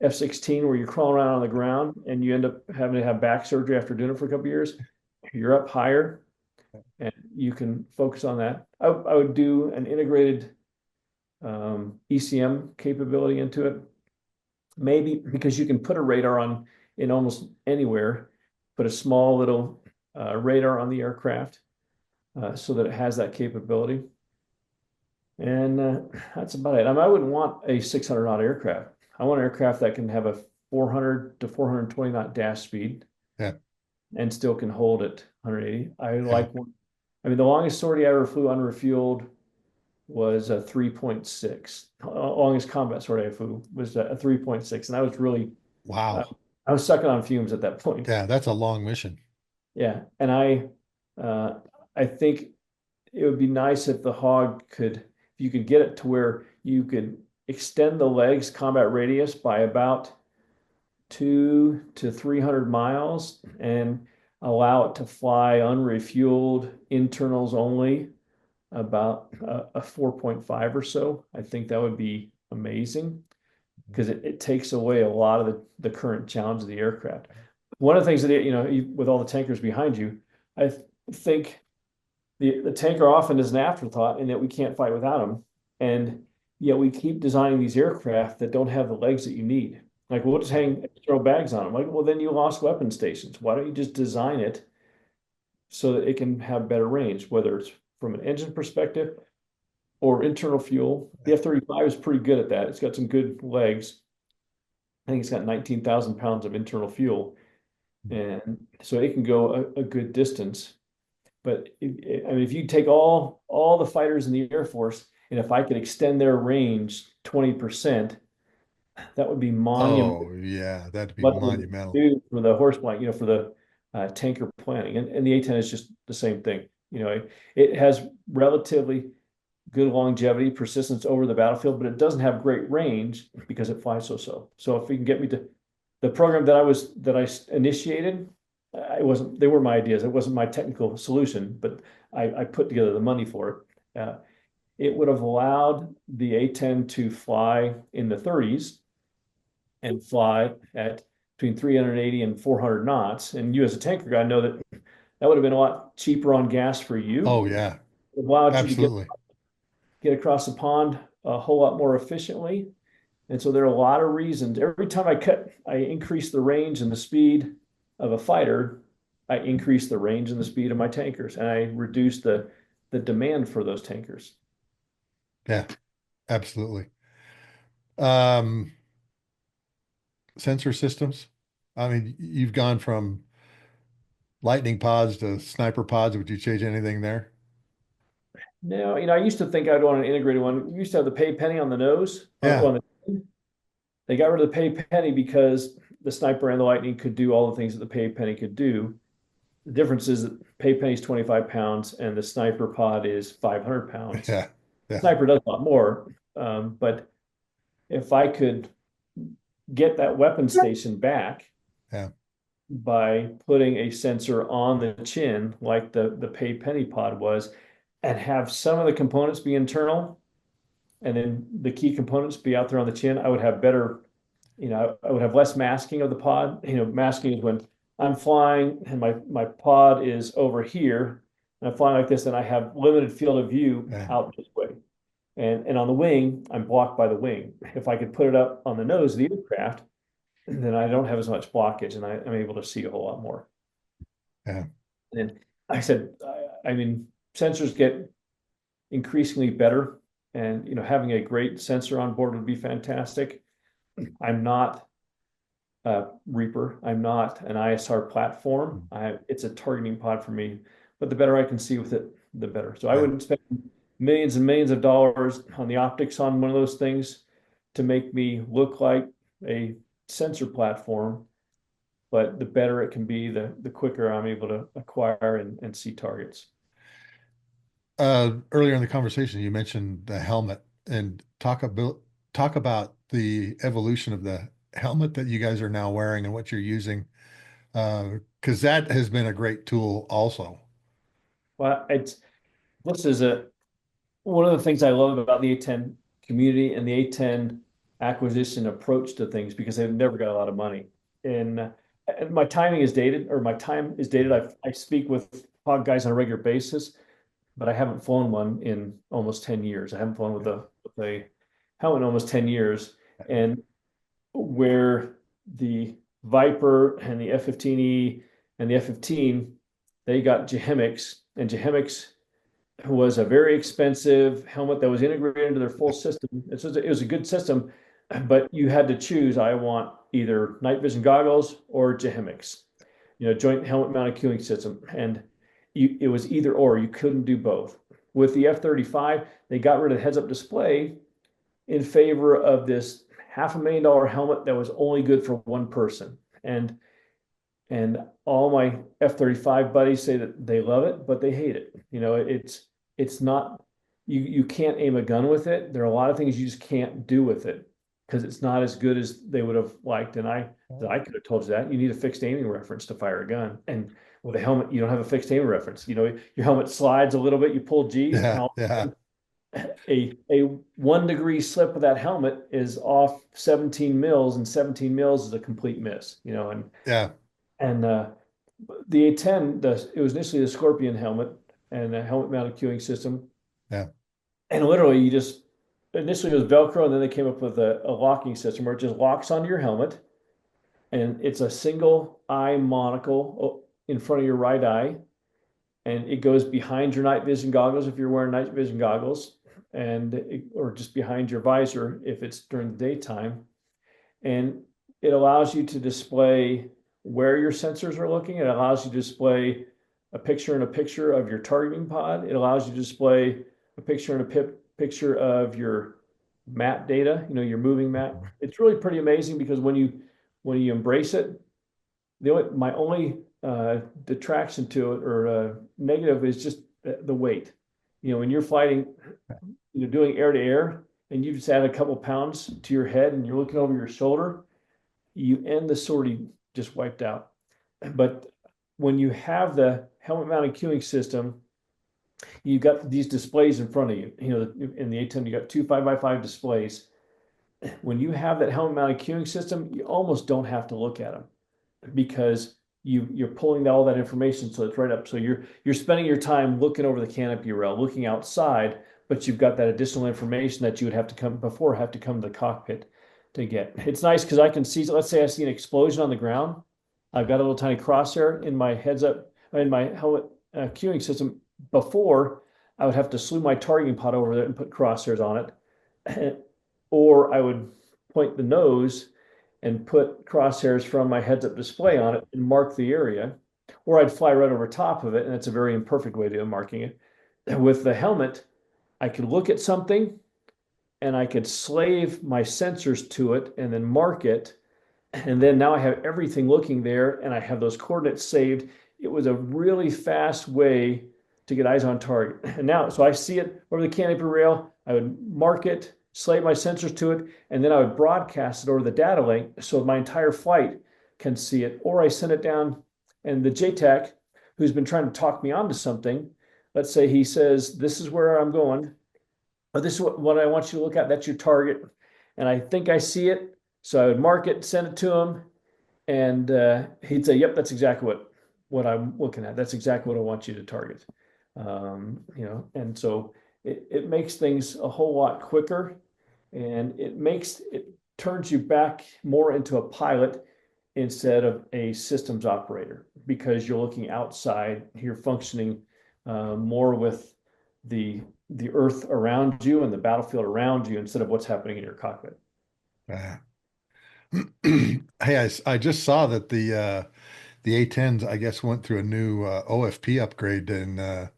F-16 where you're crawling around on the ground and you end up having to have back surgery after doing it for a couple of years. You're up higher and you can focus on that. I would do an integrated ECM capability into it. Maybe because you can put a radar on in almost anywhere, put a small little radar on the aircraft so that it has that capability. And that's about it. I wouldn't want a 600 knot aircraft. I want an aircraft that can have a 400 to 420 knot dash speed Yeah, and still can hold at 180. yeah. I mean, the longest sortie I ever flew unrefueled was a 3.6. Longest combat sortie I flew was a 3.6. And I was really, uh, Wow. I was sucking on fumes at that point. Yeah, that's a long mission. Yeah. And I think it would be nice if the Hawg if you could get it to where you could extend the legs combat radius by about 200 to 300 miles and allow it to fly unrefueled internals only about a 4.5 or so. I think that would be amazing because it takes away a lot of the current challenge of the aircraft. One of the things that, with all the tankers behind you, I think the tanker often is an afterthought in that we can't fight without them. And yet we keep designing these aircraft that don't have the legs that you need. Like, we'll just throw bags on them. Like, well, then you lost weapon stations. Why don't you just design it so that it can have better range, whether it's from an engine perspective or internal fuel? The F-35 is pretty good at that. It's got some good legs. I think it's got 19,000 pounds of internal fuel. And so it can go a good distance. But I mean, if you take all the fighters in the Air Force, and if I could extend their range 20%, that would be monumental. Oh, yeah, that'd be What it would monumental. do for the horse plant, for the tanker planning, and the A10 is just the same thing. It has relatively good longevity, persistence over the battlefield, but it doesn't have great range because it flies so. So if you can get me to the program that I initiated, it wasn't, they were my ideas. It wasn't my technical solution, but I put together the money for it. It would have allowed the A-10 to fly in the 30s and fly at between 380 and 400 knots. And you as a tanker guy know that that would have been a lot cheaper on gas for you. Oh yeah, It allowed you to absolutely. get across the pond a whole lot more efficiently. And so there are a lot of reasons. Every time I increase the range and the speed of a fighter, I increase the range and the speed of my tankers, and I reduce the demand for those tankers. Yeah, absolutely. Um, Sensor systems. I mean, you've gone from lightning pods to sniper pods. Would you change anything there? Now, I used to think I'd want an integrated one. We used to have the pay penny on the nose, Yeah, on the, they got rid of the pay penny because the sniper and the lightning could do all the things that the pay penny could do. The difference is that pay penny is 25 pounds and the sniper pod is 500 pounds. yeah, yeah, Sniper does a lot more, but if I could get that weapon station back yeah, by putting a sensor on the chin, like the pay penny pod was, and have some of the components be internal, and then the key components be out there on the chin, I would have better, I would have less masking of the pod. Masking is when I'm flying and my pod is over here, and I'm flying like this, and I have limited field of view yeah, out this way. And on the wing, I'm blocked by the wing. If I could put it up on the nose of the aircraft, then I don't have as much blockage, and I'm able to see a whole lot more. yeah. And then I said, I mean, sensors get increasingly better, and having a great sensor on board would be fantastic. I'm not a Reaper. I'm not an ISR platform. It's a targeting pod for me. But the better I can see with it, the better. So I Yeah. wouldn't spend millions and millions of dollars on the optics on one of those things to make me look like a sensor platform. But the better it can be, the quicker I'm able to acquire and see targets. Earlier in the conversation, you mentioned the helmet and talk about the evolution of the helmet that you guys are now wearing and what you're using, because that has been a great tool also. Well, this is one of the things I love about the A10 community and the A10 acquisition approach to things, because they've never got a lot of money. And my timing is dated, or my time is dated. I speak with Hawg guys on a regular basis, but I haven't flown one in almost 10 years. I haven't flown with a helmet in almost 10 years. And where the Viper and the F-15E and the F-15, they got Jehemics, and Jehemics was a very expensive helmet that was integrated into their full system. It was a good system, but you had to choose. I want either night vision goggles or Jehemics, joint helmet mounted cooling system. And it was either or, you couldn't do both. With the F-35, they got rid of heads up display in favor of this $500,000 helmet that was only good for one person. And all my F-35 buddies say that they love it, but they hate it. It's not, you can't aim a gun with it. There are a lot of things you just can't do with it because it's not as good as they would have liked. And I could have told you that. You need a fixed aiming reference to fire a gun. And with a helmet, you don't have a fixed aiming reference. Your helmet slides a little bit, you pull G's, and Yeah, all yeah, a 1 degree slip of that helmet is off 17 mils, and 17 mils is a complete miss, yeah, and the A10, it was initially the Scorpion helmet and a helmet mounted cueing system. yeah, And literally you just, initially it was Velcro, and then they came up with a locking system where it just locks onto your helmet, and it's a single eye monocle in front of your right eye, and it goes behind your night vision goggles if you're wearing night vision goggles, or just behind your visor if it's during the daytime. And it allows you to display where your sensors are looking. It allows you to display a picture and a picture of your targeting pod. It allows you to display a picture and a picture of your map data, your moving map. It's really pretty amazing because when you embrace it, my only detraction to it, or negative, is just the weight. when you're fighting, doing air to air, and you just add a couple pounds to your head and you're looking over your shoulder, you end the sortie just wiped out. But when you have the helmet mounted cueing system, you've got these displays in front of you. In the A10, you got two 5x5 displays. When you have that helmet mounted cueing system, you almost don't have to look at them because you're pulling all that information, so it's right up. So you're spending your time looking over the canopy rail, looking outside, but you've got that additional information that you would have to come to the cockpit to get. It's nice because I can see, let's say I see an explosion on the ground. I've got a little tiny crosshair in my heads up in my helmet cueing system. Before, I would have to slew my targeting pod over there and put crosshairs on it, or I would point the nose and put crosshairs from my heads up display on it and mark the area, or I'd fly right over top of it. And it's a very imperfect way to marking it. With the helmet, I could look at something and I could slave my sensors to it and then mark it. And then now I have everything looking there and I have those coordinates saved. It was a really fast way to get eyes on target. And now, so I see it over the canopy rail, I would mark it, slave my sensors to it, and then I would broadcast it over the data link so my entire flight can see it. Or I send it down, and the JTAC, who's been trying to talk me onto something, let's say he says, this is where I'm going, or this is what I want you to look at, that's your target. And I think I see it. So I would mark it, send it to him, and he'd say, yep, that's exactly what I'm looking at. That's exactly what I want you to target. And so it makes things a whole lot quicker, and it turns you back more into a pilot instead of a systems operator, because you're looking outside, you're functioning more with the earth around you and the battlefield around you instead of what's happening in your cockpit. Uh, Hey, I just saw that the A10s, I guess, went through a new OFP upgrade, and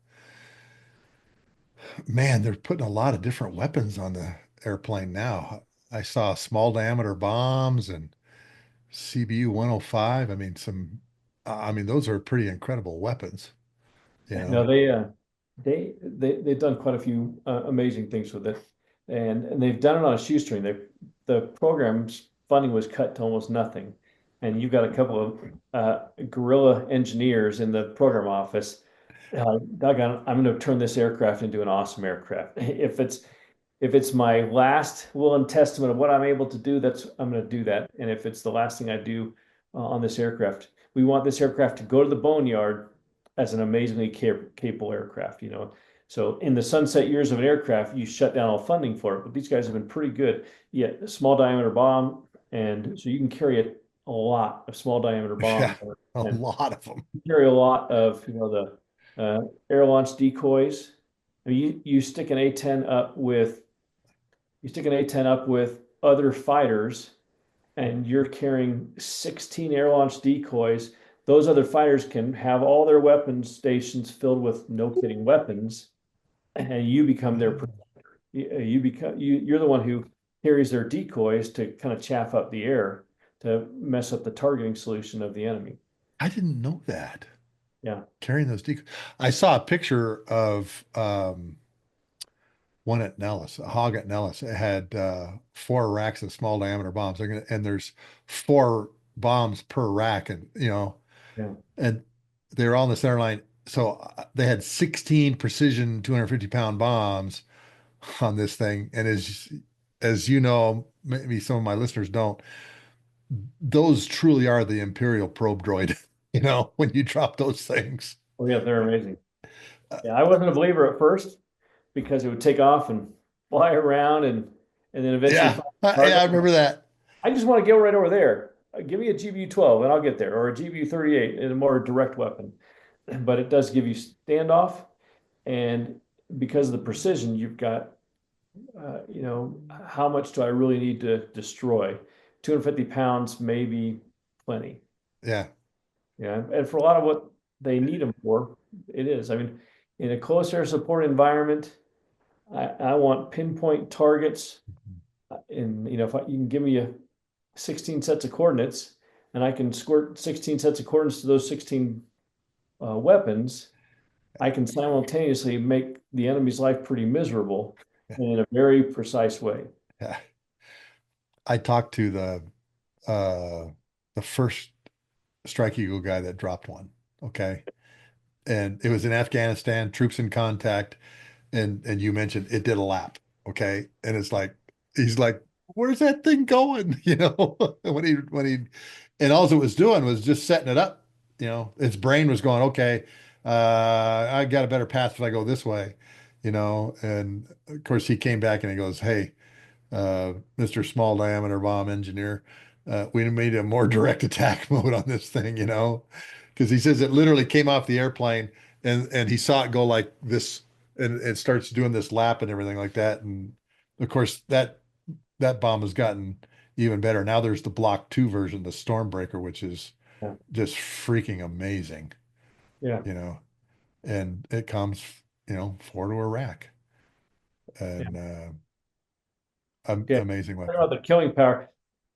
man, they're putting a lot of different weapons on the airplane now. I saw small diameter bombs and CBU 105. I mean, those are pretty incredible weapons, you No, know. they've done quite a few amazing things with it, and they've done it on a shoestring. The program's funding was cut to almost nothing, and you've got a couple of guerrilla engineers in the program office. Doggone, I'm going to turn this aircraft into an awesome aircraft. If it's my last will and testament of what I'm able to do, I'm going to do that. And if it's the last thing I do on this aircraft, we want this aircraft to go to the boneyard as an amazingly capable aircraft. So in the sunset years of an aircraft, you shut down all funding for it. But these guys have been pretty good. Yet a small diameter bomb, and so you can carry a lot of small diameter Yeah, bombs, a and lot of them. carry a lot of the air launch decoys. I mean, you stick an A10 up with other fighters, and you're carrying 16 air launch decoys. Those other fighters can have all their weapon stations filled with no kidding weapons, and you become their protector. You're the one who carries their decoys to kind of chaff up the air to mess up the targeting solution of the enemy. I didn't know that. Yeah. Carrying those decoys. I saw a picture of one at Nellis, a Hawg at Nellis. It had four racks of small diameter bombs. And there's four bombs per rack, and Yeah. and they were all in the center line. So they had 16 precision 250-pound bombs on this thing. And as you know, maybe some of my listeners don't, those truly are the Imperial probe droid, when you drop those things. Oh yeah, they're amazing. Yeah, I wasn't a believer at first because it would take off and fly around and then eventually Yeah, find a yeah, I target. remember that. I just want to go right over there. Give me a GBU-12 and I'll get there, or a GBU-38 in a more direct weapon. But it does give you standoff, and because of the precision, you've got, how much do I really need to destroy? 250 pounds, maybe plenty. Yeah, Yeah, and for a lot of what they need them for, it is. I mean, in a close air support environment, I want pinpoint targets. And if you can give me 16 sets of coordinates, and I can squirt 16 sets of coordinates to those 16 weapons, I can simultaneously make the enemy's life pretty miserable in a very precise way. Yeah. I talked to the first Strike Eagle guy that dropped one. Okay. And it was in Afghanistan, troops in contact, and you mentioned it did a lap. Okay. And it's like he's like, where's that thing going? When he and all it was doing was just setting it up. Its brain was going, okay, I got a better path if I go this way, and of course he came back and he goes, hey, Mr. Small Diameter Bomb Engineer. We made a more direct attack mode on this thing, because he says it literally came off the airplane and he saw it go like this and it starts doing this lap and everything like that. And of course that bomb has gotten even better. Now there's the Block 2 version, the Stormbreaker, which is Yeah. just freaking amazing, Yeah. you know, and it comes, four to a rack Yeah. and Yeah. amazing Talk about weapon. the killing power.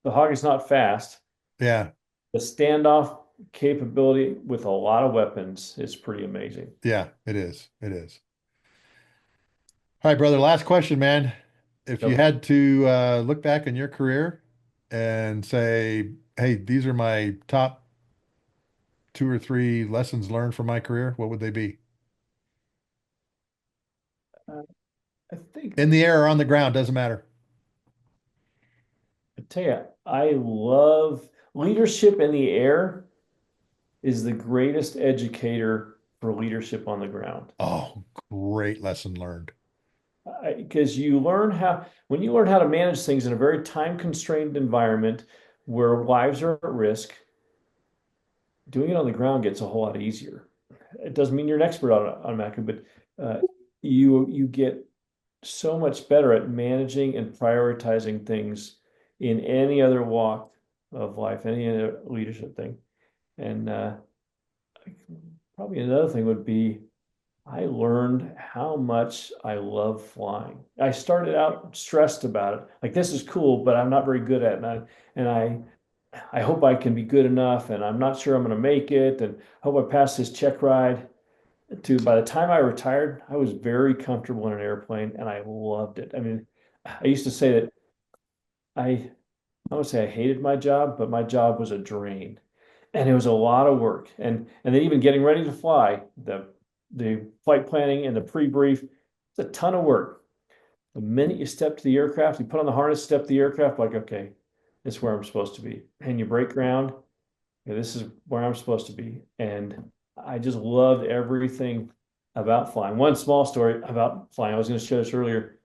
The Hawg is not fast. Yeah. The standoff capability with a lot of weapons is pretty amazing. Yeah, it is. It is. All right, brother. Last question, man. If you Yep. had to look back on your career and say, hey, these are my top two or three lessons learned from my career, what would they be? Uh, I think In the air or on the ground, doesn't matter. I tell you, I love leadership in the air is the greatest educator for leadership on the ground. Oh, great lesson learned. Because you learn when you learn how to manage things in a very time constrained environment where lives are at risk, doing it on the ground gets a whole lot easier. It doesn't mean you're an expert on it automatically, but you get so much better at managing and prioritizing things in any other walk of life, any other leadership thing. And probably another thing would be I learned how much I love flying. I started out stressed about it. Like this is cool, but I'm not very good at it. And I hope I can be good enough and I'm not sure I'm going to make it and hope I pass this check ride. By the time I retired, I was very comfortable in an airplane and I loved it. I mean, I used to say that I I would say I hated my job, but my job was a drain. And it was a lot of work. And then even getting ready to fly, the flight planning and the pre-brief, it's a ton of work. The minute you step to the aircraft, you put on the harness, step to the aircraft, like, okay, this is where I'm supposed to be. And you break ground, okay, this is where I'm supposed to be. And I just loved everything about flying. One small story about flying, I was going to share this earlier.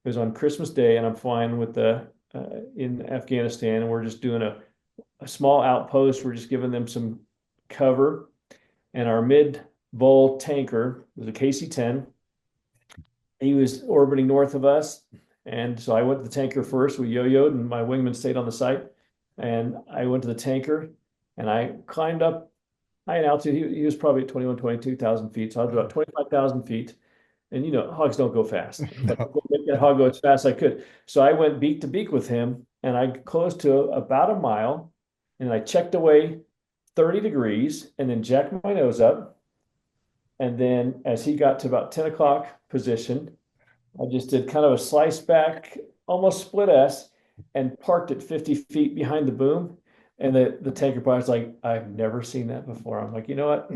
It was on Christmas Day, and I'm flying with the in Afghanistan, and we're just doing a small outpost. We're just giving them some cover, and our mid-vol tanker was a KC-10. He was orbiting north of us, and so I went to the tanker first. We yo-yoed, and my wingman stayed on the site. And I went to the tanker, and I climbed up high in altitude. He was probably at 21, 22,000 feet. So I was about 25,000 feet. And Hogs don't go fast, but No. to make that hog go as fast as I could. So I went beak to beak with him and I close to about a mile and I checked away 30 degrees and then jacked my nose up. And then as he got to about 10 o'clock position, I just did kind of a slice back, almost split S, and parked at 50 feet behind the boom. And the tanker pilot's like, I've never seen that before. I'm like, you know what?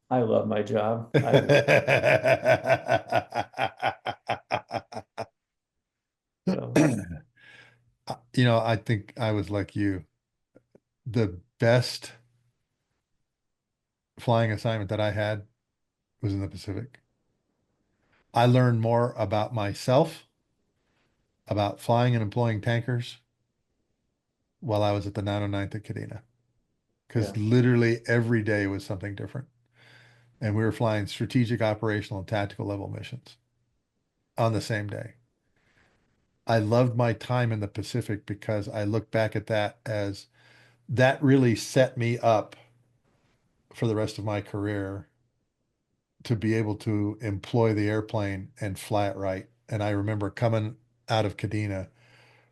I love my job. So I think I was like you. The best flying assignment that I had was in the Pacific. I learned more about myself, about flying and employing tankers while I was at the 909th at Kadena, yeah, because literally every day was something different. And we were flying strategic, operational, and tactical level missions on the same day. I loved my time in the Pacific because I look back at that as that really set me up for the rest of my career to be able to employ the airplane and fly it right. And I remember coming out of Kadena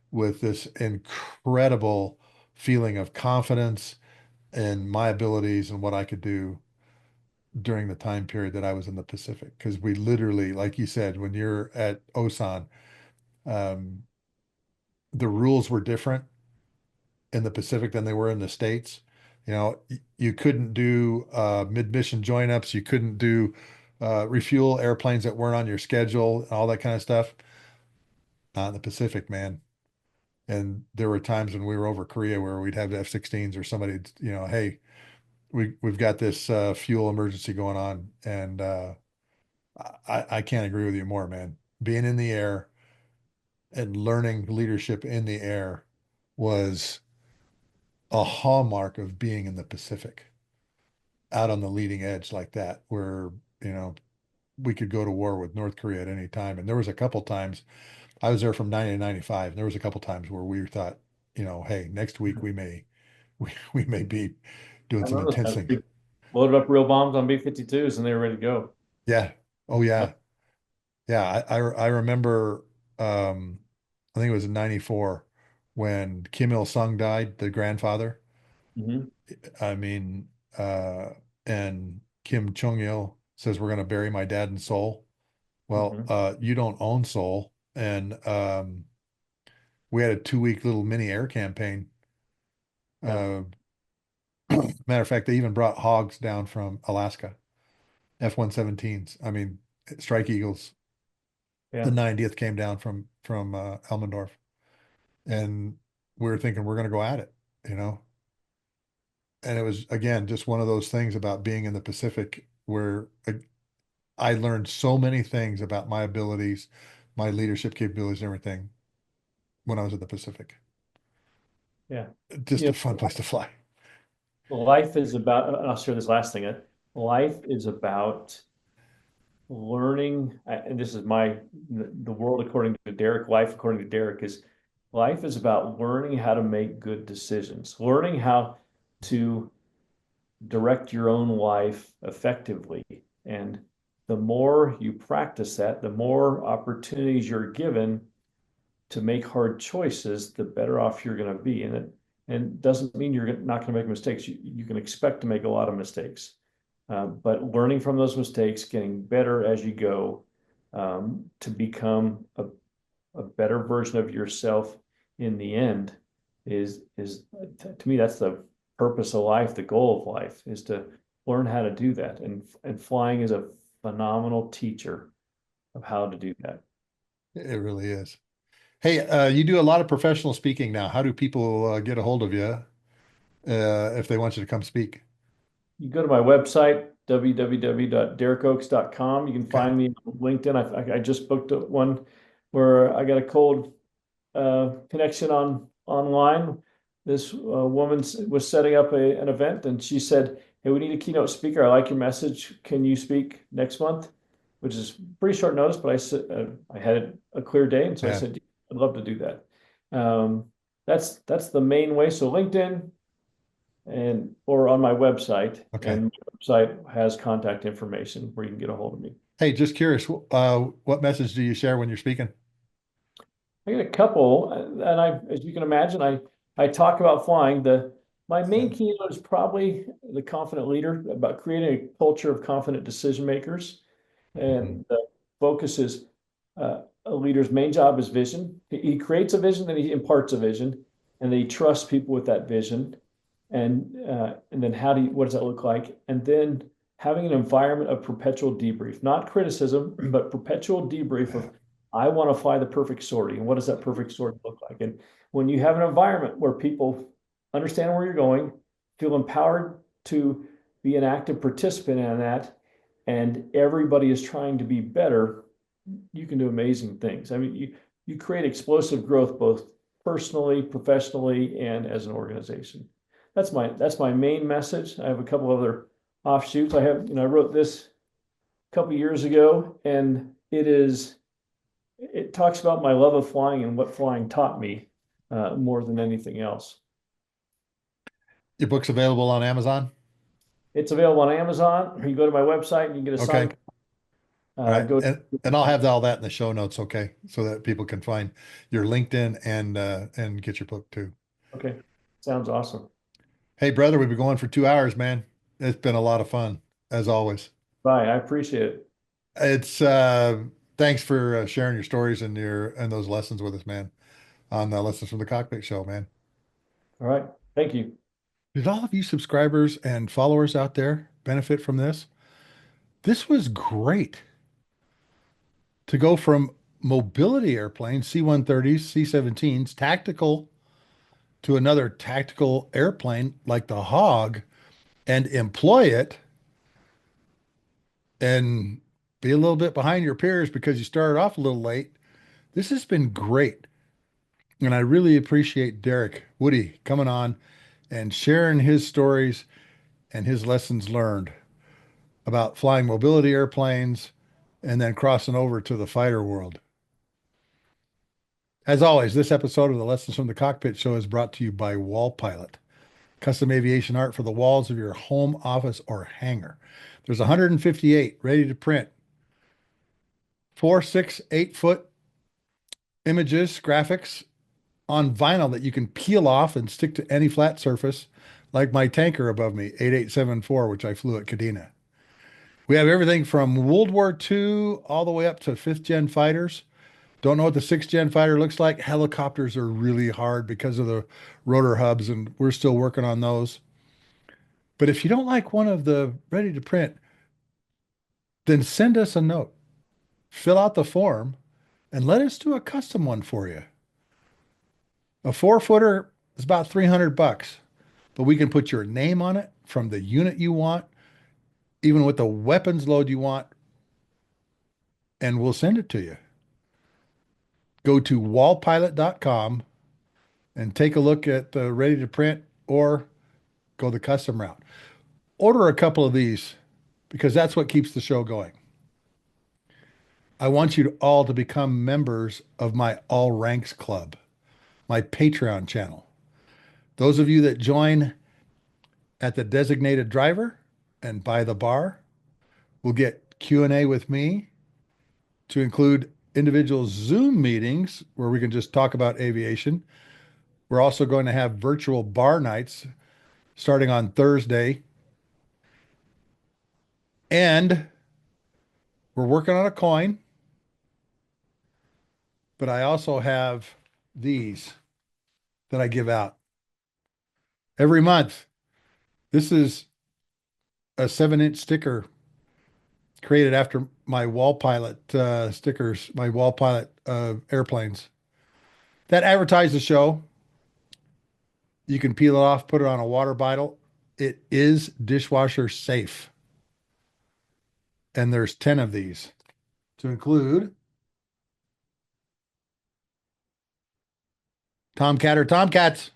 with this incredible feeling of confidence in my abilities and what I could do. during the time period that I was in the Pacific, because we literally, like you said, when you're at Osan, um, the rules were different in the Pacific than they were in the States. You know, you couldn't do mid-mission join-ups, you couldn't do refuel airplanes that weren't on your schedule, all that kind of stuff. Not in the Pacific, man. And there were times when we were over Korea where we'd have the F-16s or somebody, hey, we've got this fuel emergency going on, and I can't agree with you more, man. Being in the air and learning leadership in the air was a hallmark of being in the Pacific, out on the leading edge like that, where, you know, we could go to war with North Korea at any time. And there was a couple times I was there from 90 to 95, and there was a couple times where we thought, hey, next week we may be doing I some remember those intense times. things. We loaded up real bombs on B-52s and they were ready to go. Yeah. Oh yeah. Yeah. I remember I think it was in 94 when Kim Il-sung died, the grandfather. Mm-hmm. I mean, and Kim Jong-il says we're going to bury my dad in Seoul. Well, Mm-hmm. you don't own Seoul, and we had a 2 week little mini air campaign. Yeah. Uh, Matter of fact, they even brought Hogs down from Alaska, F-117s. I mean, Strike Eagles. The Yeah. 90th came down from Elmendorf, and we were thinking we're going to go at it, you know. And it was again just one of those things about being in the Pacific where I learned so many things about my abilities, my leadership capabilities, and everything when I was in the Pacific. Yeah. Just You a fun place to fly. life is about, and I'll share this last thing. Life is about learning, and this is the world according to Derek, life according to Derek is life is about learning how to make good decisions, learning how to direct your own life effectively. And the more you practice that, the more opportunities you're given to make hard choices, the better off you're going to be. And doesn't mean you're not going to make mistakes. You can expect to make a lot of mistakes, but learning from those mistakes, getting better as you go, to become a better version of yourself in the end is to me that's the purpose of life. The goal of life is to learn how to do that, and flying is a phenomenal teacher of how to do that. It really is. Hey, you do a lot of professional speaking now. How do people get a hold of you if they want you to come speak? You go to my website, www.derekoaks.com. You can Okay. find me on LinkedIn. I just booked one where I got a cold connection online. This woman was setting up an event, and she said, "Hey, we need a keynote speaker. I like your message. Can you speak next month?" Which is pretty short notice, but I said I had a clear day, and so I Yeah. said, "I'd love to do that." Um, that's the main way. So LinkedIn and or on my website, Okay. and my website has contact information where you can get a hold of me. Hey, just curious, what message do you share when you're speaking? I got a couple, and as you can imagine, I talk about flying. The My Yeah. main keynote is probably the confident leader, about creating a culture of confident decision makers, Mhm. and the focus is a leader's main job is vision. He creates a vision, then he imparts a vision, and then he trusts people with that vision, and then what does that look like? And then having an environment of perpetual debrief, not criticism, but perpetual debrief Yeah. of I want to fly the perfect sortie, and what does that perfect sortie look like? And when you have an environment where people understand where you're going, feel empowered to be an active participant in that, and everybody is trying to be better, you can do amazing things. I mean, you create explosive growth both personally, professionally, and as an organization. That's my main message. I have a couple other offshoots. I wrote this a couple years ago, and it talks about my love of flying and what flying taught me, more than anything else. Your book's available on Amazon? It's available on Amazon, or you go to my website and you get a Okay. signed. All right. Go. And I'll have all that in the show notes, okay? So that people can find your LinkedIn and get your book too. Okay, sounds awesome. Hey brother, we've been going for 2 hours, man. It's been a lot of fun. as always. Bye. I appreciate it. It's thanks for sharing your stories and those lessons with us, man, on the Lessons from the Cockpit Show, man. All right. Thank you. Did all of you subscribers and followers out there benefit from this? This was great to go from mobility airplanes, C-130s, C-17s, tactical to another tactical airplane like the Hawg and employ it and be a little bit behind your peers because you started off a little late. This has been great. And I really appreciate Derek Woody coming on and sharing his stories and his lessons learned about flying mobility airplanes and then crossing over to the fighter world. As always, this episode of the Lessons from the Cockpit Show is brought to you by Wall Pilot, custom aviation art for the walls of your home, office, or hangar. There's 158 ready to print, 4, 6, 8 foot images, graphics on vinyl that you can peel off and stick to any flat surface, like my tanker above me, 8874, which I flew at Kadena. We have everything from World War II all the way up to fifth gen fighters. Don't know what the sixth gen fighter looks like. Helicopters are really hard because of the rotor hubs, and we're still working on those. But if you don't like one of the ready to print, then send us a note. Fill out the form and let us do a custom one for you. A 4-footer is about 300 bucks, but we can put your name on it from the unit you want, even with the weapons load you want, and we'll send it to you. Go to wallpilot.com and take a look at the ready to print or go the custom route. Order a couple of these because that's what keeps the show going. I want you all to become members of my All Ranks Club, my Patreon channel. Those of you that join at the designated driver and by the bar will get Q&A with me, to include individual Zoom meetings where we can just talk about aviation. We're also going to have virtual bar nights starting on Thursday. And we're working on a coin, but I also have these that I give out every month. This is a 7-inch sticker created after my Wall Pilot stickers, my Wall Pilot airplanes that advertise the show. You can peel it off, put it on a water bottle. It is dishwasher safe. And there's 10 of these to include Tomcat or Tomcats,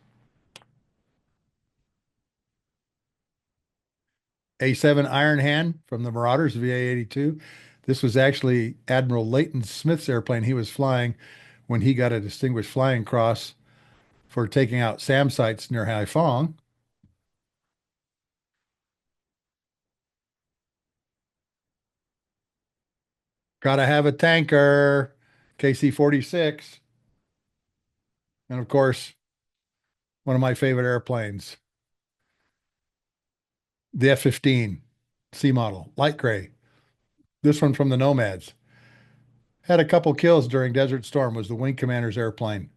A7 Iron Hand from the Marauders VA-82. This was actually Admiral Leighton Smith's airplane he was flying when he got a Distinguished Flying Cross for taking out SAM sites near Haiphong. Gotta have a tanker, KC-46. And of course, one of my favorite airplanes, the F-15 C model, light gray. This one from the Nomads. Had a couple kills during Desert Storm, was the wing commander's airplane,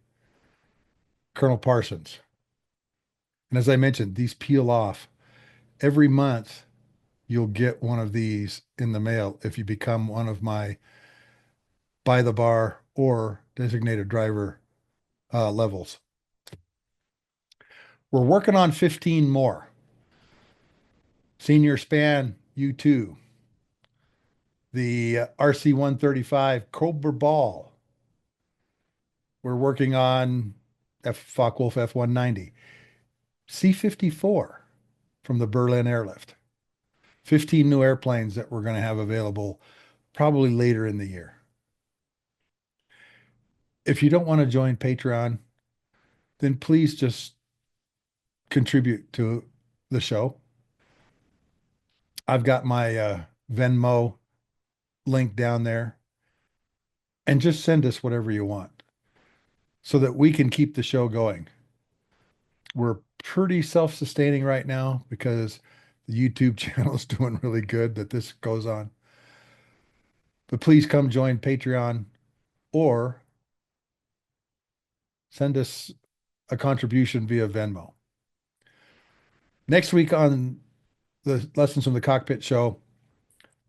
Colonel Parsons. And as I mentioned, these peel off. Every month, you'll get one of these in the mail if you become one of my by the bar or designated driver levels. We're working on 15 more. Senior Span U2, the RC-135 Cobra Ball. We're working on Focke-Wulf F-190, C-54 from the Berlin Airlift. 15 new airplanes that we're going to have available probably later in the year. If you don't want to join Patreon, then please just contribute to the show. I've got my Venmo link down there, and just send us whatever you want so that we can keep the show going. We're pretty self-sustaining right now because The YouTube channel is doing really good that this goes on. But please come join Patreon or send us a contribution via Venmo. Next week on the Lessons from the Cockpit Show,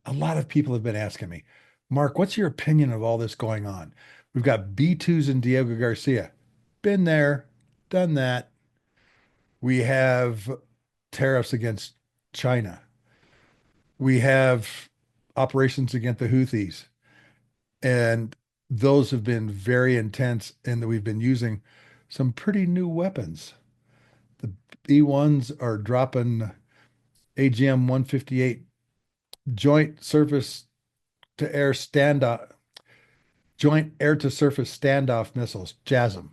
a lot of people have been asking me, Mark, what's your opinion of all this going on? We've got B-2s in Diego Garcia. Been there, done that. We have tariffs against China. We have operations against the Houthis. And those have been very intense in that we've been using some pretty new weapons. The E1s are dropping AGM 158 joint surface to air standoff, joint air to surface standoff missiles, JASM.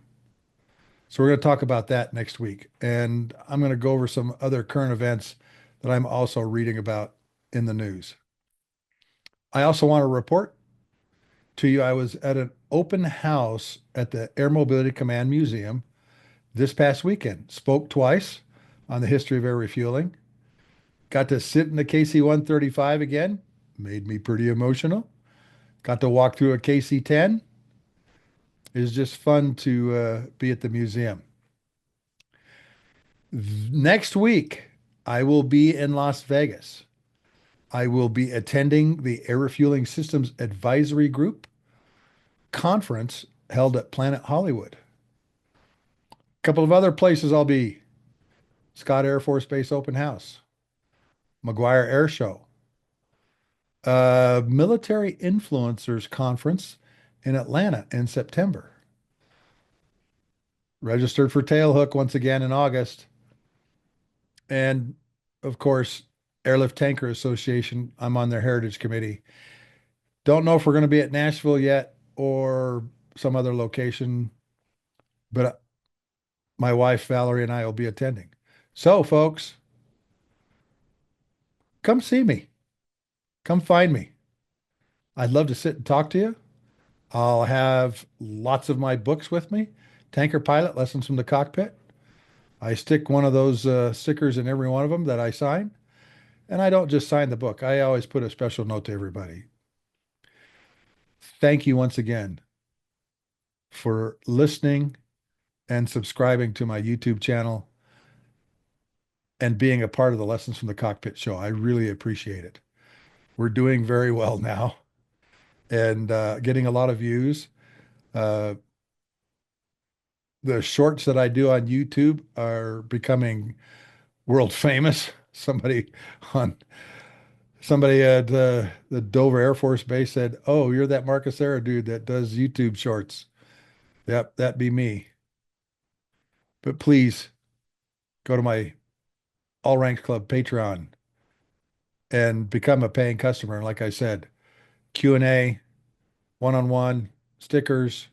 So we're going to talk about that next week. And I'm going to go over some other current events that I'm also reading about in the news. I also want to report to you I was at an open house at the Air Mobility Command Museum this past weekend. Spoke twice on the history of air refueling. Got to sit in the KC-135 again. Made me pretty emotional. Got to walk through a KC-10. It was just fun to be at the museum. Next week, I will be in Las Vegas. I will be attending the Air Refueling Systems Advisory Group conference held at Planet Hollywood. A couple of other places I'll be. Scott Air Force Base Open House, McGuire Air Show, Military Influencers Conference in Atlanta in September. Registered for Tailhook once again in August. And of course, Airlift Tanker Association. I'm on their heritage committee. Don't know if we're going to be at Nashville yet or some other location, but my wife Valerie and I will be attending. So, folks, come see me. Come find me. I'd love to sit and talk to you. I'll have lots of my books with me. Tanker Pilot, Lessons from the Cockpit. I stick one of those stickers in every one of them that I sign. And I don't just sign the book. I always put a special note to everybody. Thank you once again for listening and subscribing to my YouTube channel and being a part of the Lessons from the Cockpit show. I really appreciate it. We're doing very well now and getting a lot of views. Uh, the shorts that I do on YouTube are becoming world famous. On somebody at the Dover Air Force Base said, "Oh, you're that Mark Hasara dude that does YouTube shorts." Yep, that be me. But please go to my All Ranks Club Patreon and become a paying customer. And like I said, Q&A, one-on-one, stickers,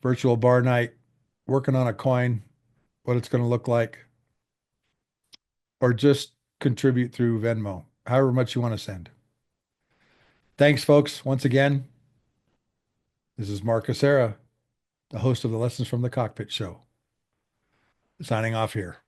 virtual bar night, working on a coin, what it's going to look like, or just contribute through Venmo, however much you want to send. Thanks, folks. Once again, this is Mark Hasara, the host of the Lessons from the Cockpit show, signing off here.